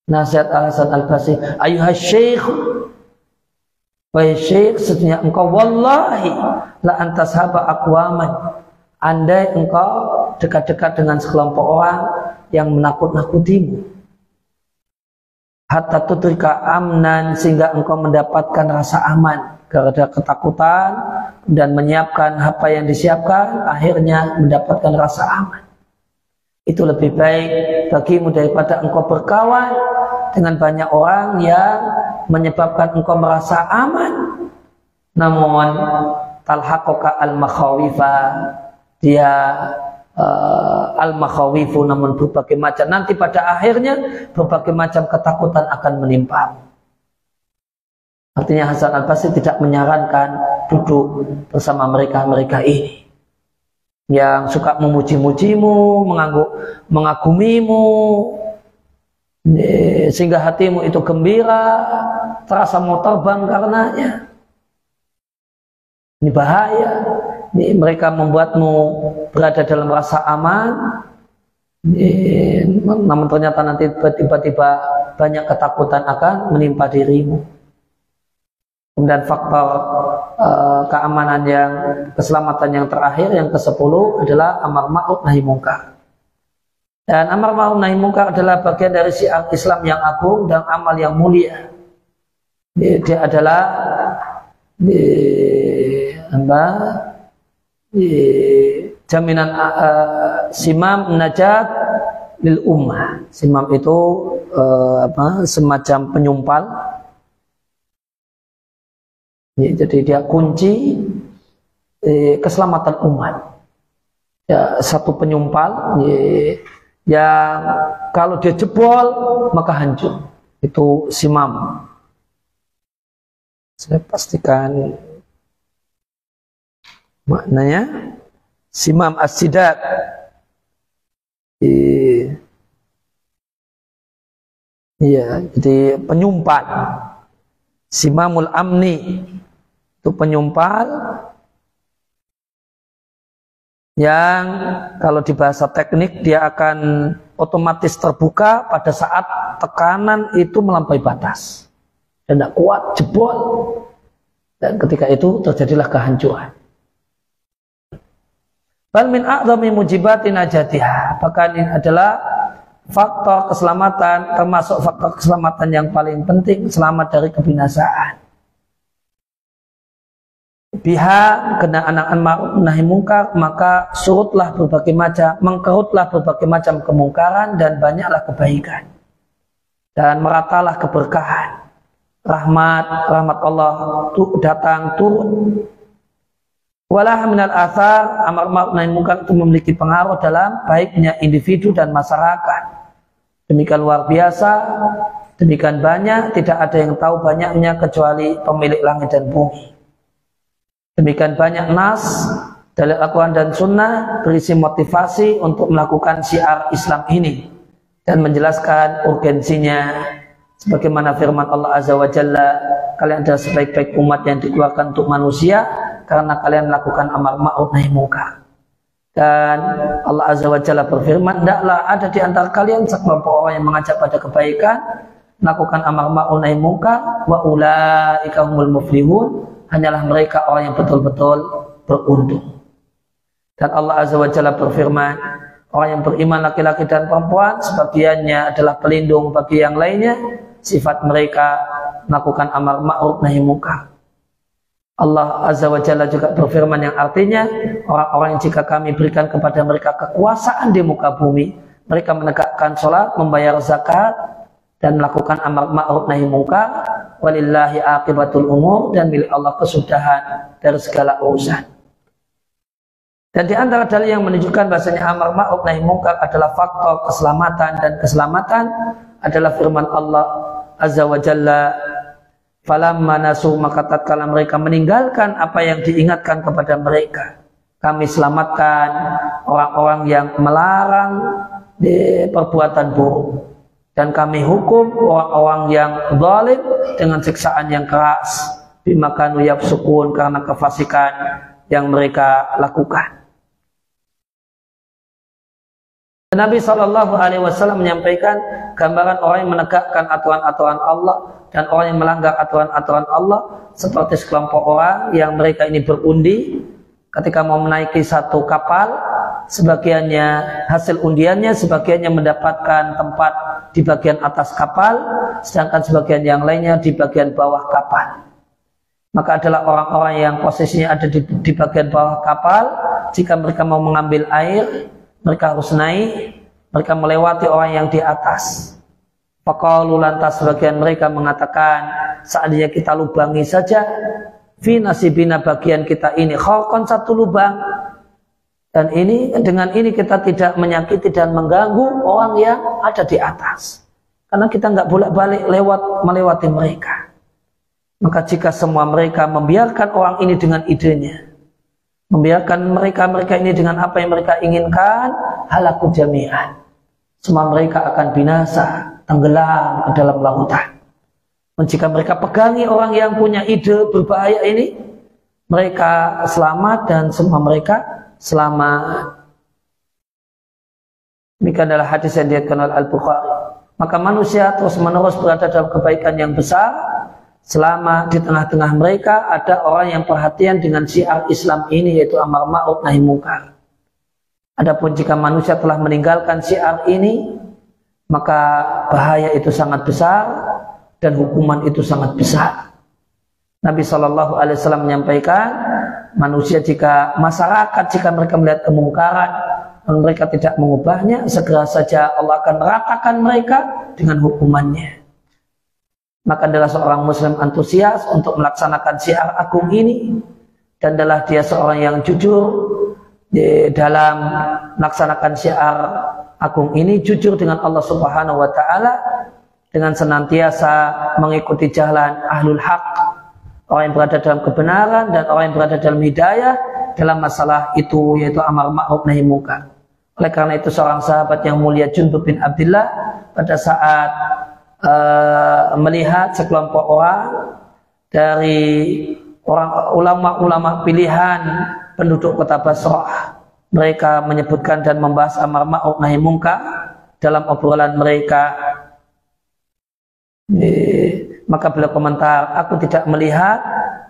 Nasihat Hasan al-Basri, ayuhas syekh, wahai syekh, sesungguhnya engkau wallahi la antashaba aqwaman, andai engkau dekat-dekat dengan sekelompok orang yang menakut-nakutimu, hatta tudrika amnan, sehingga engkau mendapatkan rasa aman karena ketakutan dan menyiapkan apa yang disiapkan, akhirnya mendapatkan rasa aman. Itu lebih baik bagimu daripada engkau berkawan dengan banyak orang yang menyebabkan engkau merasa aman, namun talhaquka al-makhawifa, dia al-makhawifu, namun berbagai macam, nanti pada akhirnya berbagai macam ketakutan akan menimpamu. Artinya Hasan al-Basri tidak menyarankan duduk bersama mereka-mereka ini yang suka memuji-mujimu, mengagumimu, sehingga hatimu itu gembira, terasa mau terbang karenanya. Ini bahaya. Ini mereka membuatmu berada dalam rasa aman, namun ternyata nanti tiba-tiba banyak ketakutan akan menimpa dirimu. Kemudian faktor keamanan keselamatan yang terakhir, yang ke-10 adalah amar ma'ruf nahi mungkar. Dan amar ma'ruf nahi mungkar adalah bagian dari syiar Islam yang agung dan amal yang mulia. Dia adalah jaminan simam najat lil ummah. Simam itu semacam penyumpal. Jadi dia kunci keselamatan umat. Ya, satu penyumpal yang kalau dia jebol maka hancur. Itu simam. Saya pastikan maknanya. Simam as-sidad. Iya, jadi penyumpal. Simamul amni itu penyumpal yang kalau di bahasa teknik dia akan otomatis terbuka pada saat tekanan itu melampaui batas dan tidak kuat, jebol, dan ketika itu terjadilah kehancuran. Bal min a'zami mujibati najatiha, bahkan ini adalah faktor keselamatan, termasuk faktor keselamatan yang paling penting, selamat dari kebinasaan. Biha kena anak ma'ruf nahi mungkar, maka surutlah berbagai macam, mengkerutlah berbagai macam kemungkaran dan banyaklah kebaikan. Dan meratalah keberkahan. Rahmat Allah datang turun. Walah minal athar, amar ma'ruf nahi mungkar itu memiliki pengaruh dalam baiknya individu dan masyarakat. Demikian luar biasa, demikian banyak, tidak ada yang tahu banyaknya kecuali pemilik langit dan bumi. Demikian banyak nas, dalil Al-Quran dan Sunnah berisi motivasi untuk melakukan syiar Islam ini dan menjelaskan urgensinya. Sebagaimana firman Allah Azza wa Jalla, kalian adalah sebaik-baik umat yang dikeluarkan untuk manusia karena kalian melakukan amar ma'ruf nahi mungkar. Dan Allah Azza wa Jalla berfirman, tidaklah ada di antara kalian sekelompok orang yang mengajak pada kebaikan, melakukan amar ma'ruf nahi mungkar, wa ulaika humul muflihun, hanyalah mereka orang yang betul-betul beruntung. Dan Allah Azza wa Jalla berfirman, orang yang beriman laki-laki dan perempuan sebagiannya adalah pelindung bagi yang lainnya. Sifat mereka melakukan amar ma'ruf nahi mungkar. Allah Azza wa Jalla juga berfirman yang artinya, orang-orang yang jika kami berikan kepada mereka kekuasaan di muka bumi, mereka menegakkan sholat, membayar zakat, dan melakukan amar ma'ruf nahi mungkar, walillahi aqibatul umur, dan milik Allah kesudahan dari segala urusan. Dan di antara dalil yang menunjukkan bahasanya amar ma'ruf nahi mungkar adalah faktor keselamatan, dan keselamatan adalah firman Allah Azza wa Jalla, falamma nasu, maka tatkala mereka meninggalkan apa yang diingatkan kepada mereka, kami selamatkan orang-orang yang melarang di perbuatan buruk, dan kami hukum orang-orang yang zalim dengan siksaan yang keras, bima kanu yafsukun, karena kefasikan yang mereka lakukan. Nabi SAW menyampaikan gambaran orang yang menegakkan aturan-aturan Allah dan orang yang melanggar aturan-aturan Allah seperti sekelompok orang yang mereka ini berundi ketika mau menaiki satu kapal, sebagiannya hasil undiannya, sebagiannya mendapatkan tempat di bagian atas kapal, sedangkan sebagian yang lainnya di bagian bawah kapal. Maka adalah orang-orang yang posisinya ada di bagian bawah kapal, jika mereka mau mengambil air, mereka harus naik, mereka melewati orang yang di atas. Faqalu, lantas sebagian mereka mengatakan, seandainya kita lubangi saja fi nasibina, bagian kita ini khalqan, satu lubang, dan ini dengan ini kita tidak menyakiti dan mengganggu orang yang ada di atas, karena kita nggak bolak-balik melewati mereka. Maka jika semua mereka membiarkan orang ini dengan idenya, membiarkan mereka ini dengan apa yang mereka inginkan, halaku jami'an, semua mereka akan binasa, tenggelam ke dalam lautan. Dan jika mereka pegangi orang yang punya ide berbahaya ini, mereka selamat dan semua mereka selamat. Demikian adalah hadis yang diriwayatkan oleh Al-Bukhari. Maka manusia terus menerus berada dalam kebaikan yang besar selama di tengah-tengah mereka ada orang yang perhatian dengan syiar Islam ini, yaitu amar ma'ruf nahi mungkar. Adapun jika manusia telah meninggalkan syiar ini, maka bahaya itu sangat besar dan hukuman itu sangat besar. Nabi SAW menyampaikan, manusia jika masyarakat jika mereka melihat kemungkaran dan mereka tidak mengubahnya, segera saja Allah akan meratakan mereka dengan hukumannya. Maka adalah seorang muslim antusias untuk melaksanakan syiar agung ini, dan adalah dia seorang yang jujur di dalam melaksanakan syiar agung ini, jujur dengan Allah Subhanahu wa taala, dengan senantiasa mengikuti jalan ahlul haq, orang yang berada dalam kebenaran dan orang yang berada dalam hidayah dalam masalah itu, yaitu amar ma'ruf nahi munkar. Oleh karena itu seorang sahabat yang mulia Jundub bin Abdillah pada saat melihat sekelompok orang dari orang ulama-ulama pilihan penduduk kota Basrah, mereka menyebutkan dan membahas amar ma'ruf nahi munkar dalam obrolan mereka, maka beliau komentar, aku tidak melihat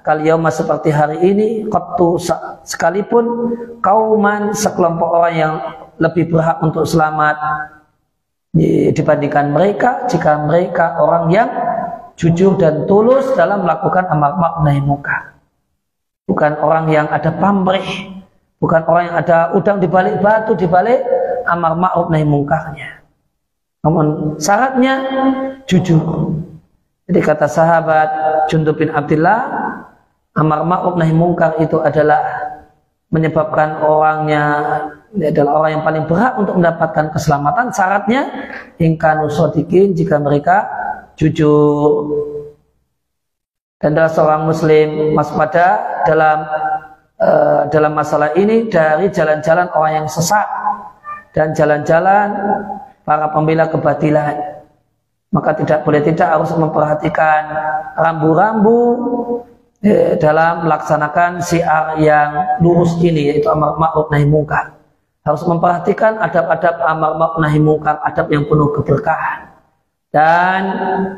kal yauma seperti hari ini qattu sekalipun kauman sekelompok orang yang lebih berhak untuk selamat dibandingkan mereka jika mereka orang yang jujur dan tulus dalam melakukan amar ma'ruf nahi munkar. Bukan orang yang ada pamrih, bukan orang yang ada udang di balik batu di balik amar ma'ruf nahi munkarnya. Namun syaratnya jujur. Jadi kata sahabat Jundub bin Abdillah, amar ma'ruf nahi munkar itu adalah menyebabkan orangnya adalah orang yang paling berhak untuk mendapatkan keselamatan. Syaratnya ingkanu shodiqin, jika mereka jujur. Dan adalah seorang muslim waspada dalam masalah ini dari jalan-jalan orang yang sesat dan jalan-jalan para pembela kebatilan. Maka tidak harus memperhatikan rambu-rambu dalam melaksanakan syiar yang lurus ini, yaitu amar ma'ruf nahi munkar. Harus memperhatikan adab-adab amar ma'ruf nahi munkar, adab yang penuh keberkahan. Dan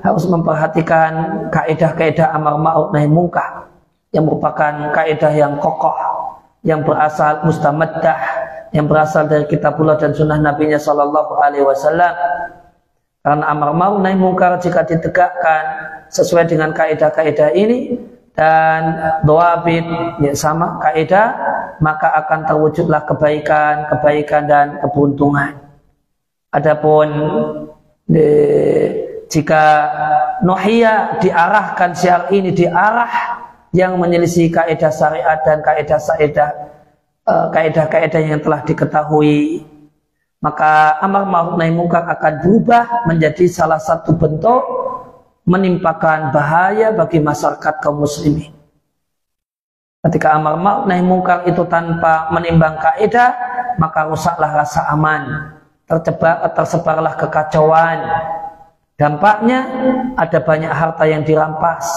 harus memperhatikan kaidah-kaidah amar ma'ruf nahi munkar yang merupakan kaidah yang kokoh, yang berasal mustamaddah, yang berasal dari kitabullah dan sunnah Nabi-Nya sallallahu alaihi wasallam. Karena amar ma'ruf nahi munkar jika ditegakkan sesuai dengan kaidah-kaidah ini dan dhawabit ya sama kaidah, maka akan terwujudlah kebaikan dan keberuntungan. Adapun jika nuhiyah diarahkan syiar ini diarah yang menyelisih kaidah syariat dan kaidah-kaidah yang telah diketahui, maka amar ma'ruf nahi munkar akan berubah menjadi salah satu bentuk menimpakan bahaya bagi masyarakat kaum muslimin. Ketika amar ma'ruf nahi munkar itu tanpa menimbang kaidah, maka rusaklah rasa aman, tersebarlah kekacauan. Dampaknya ada banyak harta yang dirampas,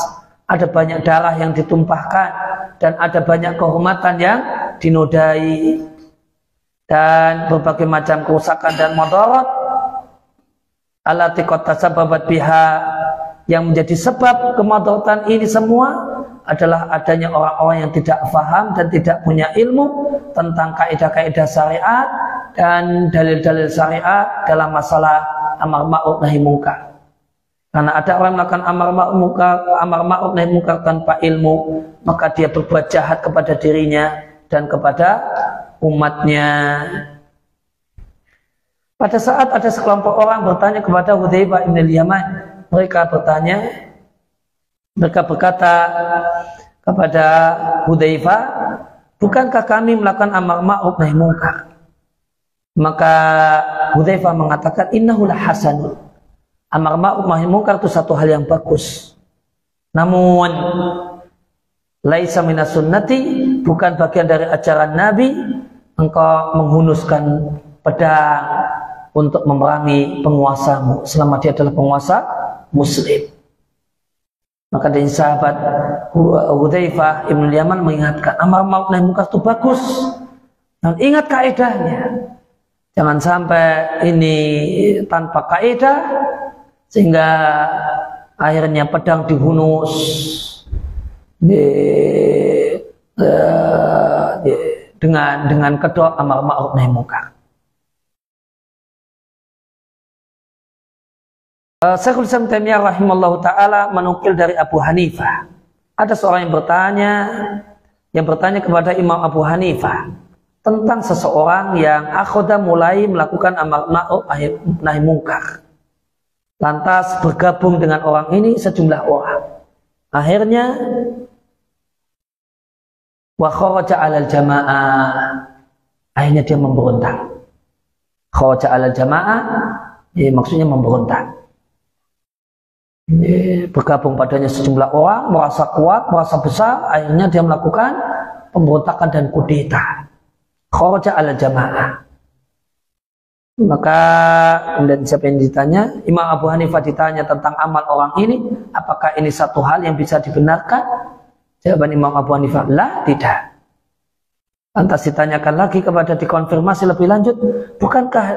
ada banyak darah yang ditumpahkan, dan ada banyak kehormatan yang dinodai, dan berbagai macam kerusakan dan madarat allati qad tasabbabat biha, yang menjadi sebab kemudaratan ini semua adalah adanya orang-orang yang tidak faham dan tidak punya ilmu tentang kaidah-kaidah syariat dan dalil-dalil syariat dalam masalah amar ma'ruf nahi munkar. Karena ada orang melakukan amar ma'ruf nahi munkar tanpa ilmu, maka dia berbuat jahat kepada dirinya dan kepada umatnya. Pada saat ada sekelompok orang bertanya kepada Hudzaifah bin al-Yaman, mereka berkata kepada Hudzaifah, bukankah kami melakukan amar ma'ruf nahi munkar? Maka Hudzaifah mengatakan, innahu hasanun. Amar ma'ruf nahi munkar itu satu hal yang bagus. Namun laisa minas sunnati, bukan bagian dari ajaran Nabi engkau menghunuskan pedang untuk memerangi penguasamu selama dia adalah penguasa muslim. Maka dari sahabat Hudzaifah ibn Yaman mengingatkan, amar ma'ruf nahi munkar itu bagus, dan ingat kaidahnya. Jangan sampai ini tanpa kaidah sehingga akhirnya pedang dihunus dengan kedok amar ma'ruf nahi munkar. Syekhul Islam Taimiyah rahimallahu taala menukil dari Abu Hanifah. Ada seorang yang bertanya kepada Imam Abu Hanifah tentang seseorang yang akhoda mulai melakukan amar ma'ruf nahi munkar. Lantas bergabung dengan orang ini sejumlah orang. Akhirnya wa kharaja 'alal jamaah. Akhirnya dia memberontak. Kharaja 'alal jamaah, maksudnya memberontak. bergabung padanya sejumlah orang, merasa kuat, merasa besar, akhirnya dia melakukan pemberontakan dan kudeta. Kharaja ala jamaah. Maka kemudian siapa yang ditanya? Imam Abu Hanifah ditanya tentang amal orang ini, apakah ini satu hal yang bisa dibenarkan? Jawaban Imam Abu Hanifah, lah, tidak. Lantas ditanyakan lagi kepada dikonfirmasi lebih lanjut, bukankah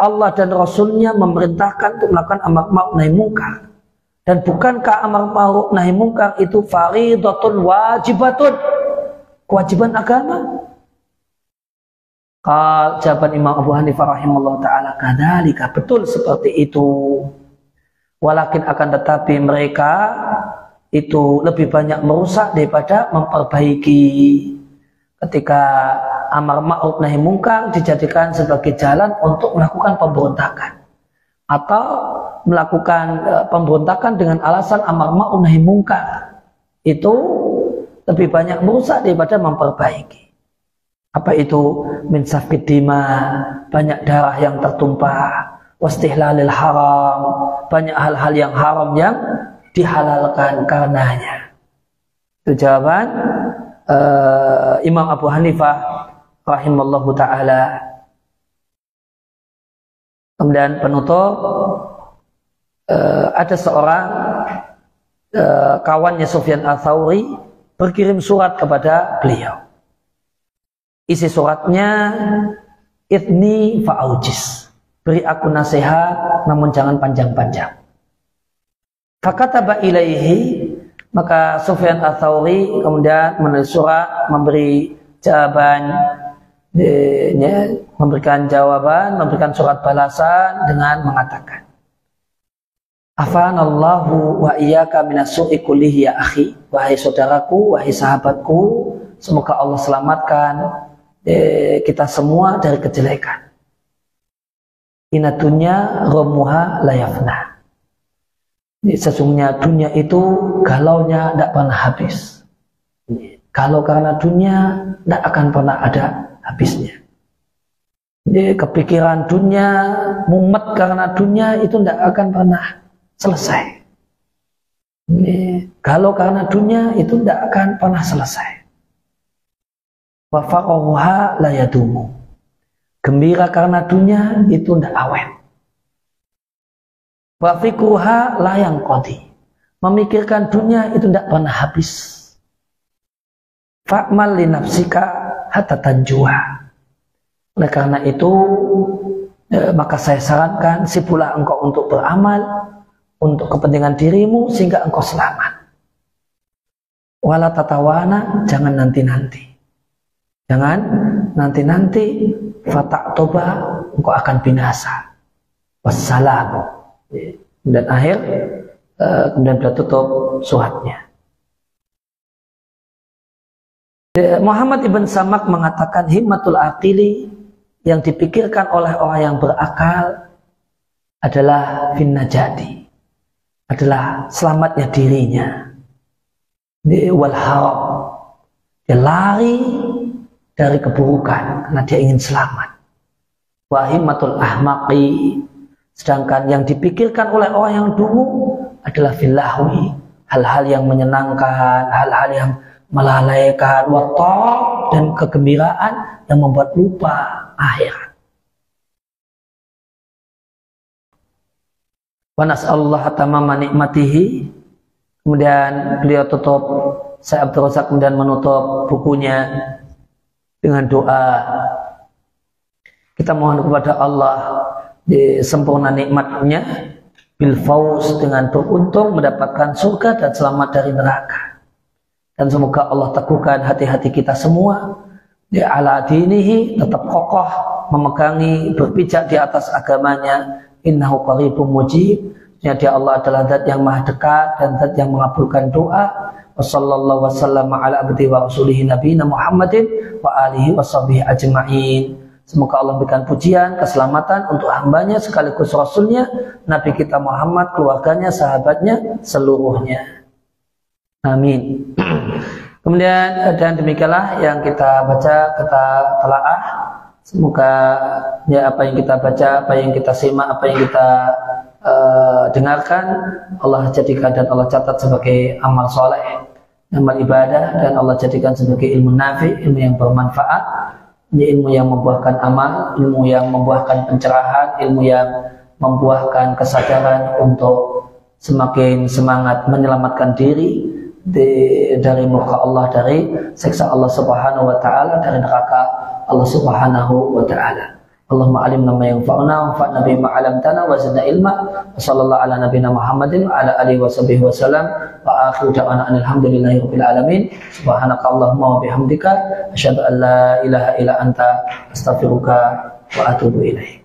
Allah dan Rasulnya memerintahkan untuk melakukan amar ma'ruf nahi munkar? Dan bukankah amar ma'ruf nahi munkar itu faridatun wajibatun, kewajiban agama? Jawaban Imam Abu Hanifah rahimahullah ta'ala, kadzalika, betul seperti itu. Walakin akan tetapi mereka itu lebih banyak merusak daripada memperbaiki. Ketika amar ma'ruf nahi munkar dijadikan sebagai jalan untuk melakukan pemberontakan, atau melakukan pemberontakan dengan alasan amar ma'ruf nahi munkar, itu lebih banyak merusak daripada memperbaiki. Apa itu? Min safkid dima, banyak darah yang tertumpah, wastihlalil haram, banyak hal-hal yang haram yang dihalalkan karenanya. Itu jawaban Imam Abu Hanifah rahimallahu ta'ala. Kemudian penutup, ada seorang kawannya Sufyan Ats-Tsauri berkirim surat kepada beliau. Isi suratnya, idni fa'aujiz, beri aku nasihat namun jangan panjang-panjang. Fakataba ilaihi, maka Sufyan Ats-Tsauri kemudian menulis surat, memberi jawaban, memberikan surat balasan dengan mengatakan, afanallahu wa iyyaka minasu'i kullihi ya akhi, wahai saudaraku, wahai sahabatku, semoga Allah selamatkan kita semua dari kejelekan. Inna dunya ghammuha la yafna. Sesungguhnya dunia itu galaunya tidak pernah habis. Kalau karena dunia tidak akan pernah ada habisnya. Kepikiran dunia, mumet karena dunia itu tidak akan pernah selesai. Galau karena dunia itu tidak akan pernah selesai. Wa faqahuha la yadumu. Gembira karena dunia itu tidak awet. Wa fikruha la yanqadi. Memikirkan dunia itu tidak pernah habis. Fa'mal li nafsika hatta tanjua. Oleh karena itu maka saya sarankan sibulah engkau untuk beramal untuk kepentingan dirimu sehingga engkau selamat. Wala tatawana, jangan nanti-nanti. Jangan nanti-nanti, fata'toba, engkau akan binasa. Wassalamu. Dan kemudian beliau tutup suratnya. Muhammad ibn Samak mengatakan himmatul aqili, yang dipikirkan oleh orang yang berakal adalah finnajati, adalah selamatnya dirinya. Wal haram, dia lari dari keburukan karena dia ingin selamat. Wa himmatul ahmaqi, sedangkan yang dipikirkan oleh orang yang dungu adalah filahwi, hal-hal yang menyenangkan, hal-hal yang melalaikan, watab, dan kegembiraan yang membuat lupa akhirat. Wa nas'alullah tamama nikmatihi. Kemudian beliau tutup, Syekh Abdul Razak kemudian menutup bukunya dengan doa. Kita mohon kepada Allah di sempurna nikmatnya, bil fauz, dengan beruntung mendapatkan surga dan selamat dari neraka. Dan semoga Allah teguhkan hati-hati kita semua di ala dinihi, tetap kokoh memegangi, berpijak di atas agamanya. Innahu qaribun mujib, dia Allah adalah zat yang maha dekat dan zat yang mengabulkan doa. Wassallallahu wasallam ala abdi wa rasulihi nabiyina Muhammadin wa alihi wa sahbihi ajma'in. Semoga Allah berikan pujian, keselamatan untuk hambanya sekaligus rasulnya, Nabi kita Muhammad, keluarganya, sahabatnya, seluruhnya. Amin. Kemudian dan demikianlah yang kita baca, kita telaah Semoga ya apa yang kita baca, apa yang kita simak, apa yang kita dengarkan Allah jadikan dan Allah catat sebagai amal soleh, amal ibadah, dan Allah jadikan sebagai ilmu nafi, ilmu yang bermanfaat, ilmu yang membuahkan amal, ilmu yang membuahkan pencerahan, ilmu yang membuahkan kesadaran untuk semakin semangat menyelamatkan diri dari murka Allah, dari siksa Allah Subhanahu wa taala, dari neraka Allah Subhanahu wa taala. Allahumma alimna ma yanfa'una wanfa'na bima 'allamtana wa zidna ilma. Wassallallahu ala nabiyyina Muhammadin wa ala alihi washabbihi wasallam. Wa akhiru da'wana alhamdulillahi rabbil alamin. Subhanakallahumma wa bihamdika asyhadu an la ilaha illa anta astaghfiruka wa atubu ilaik.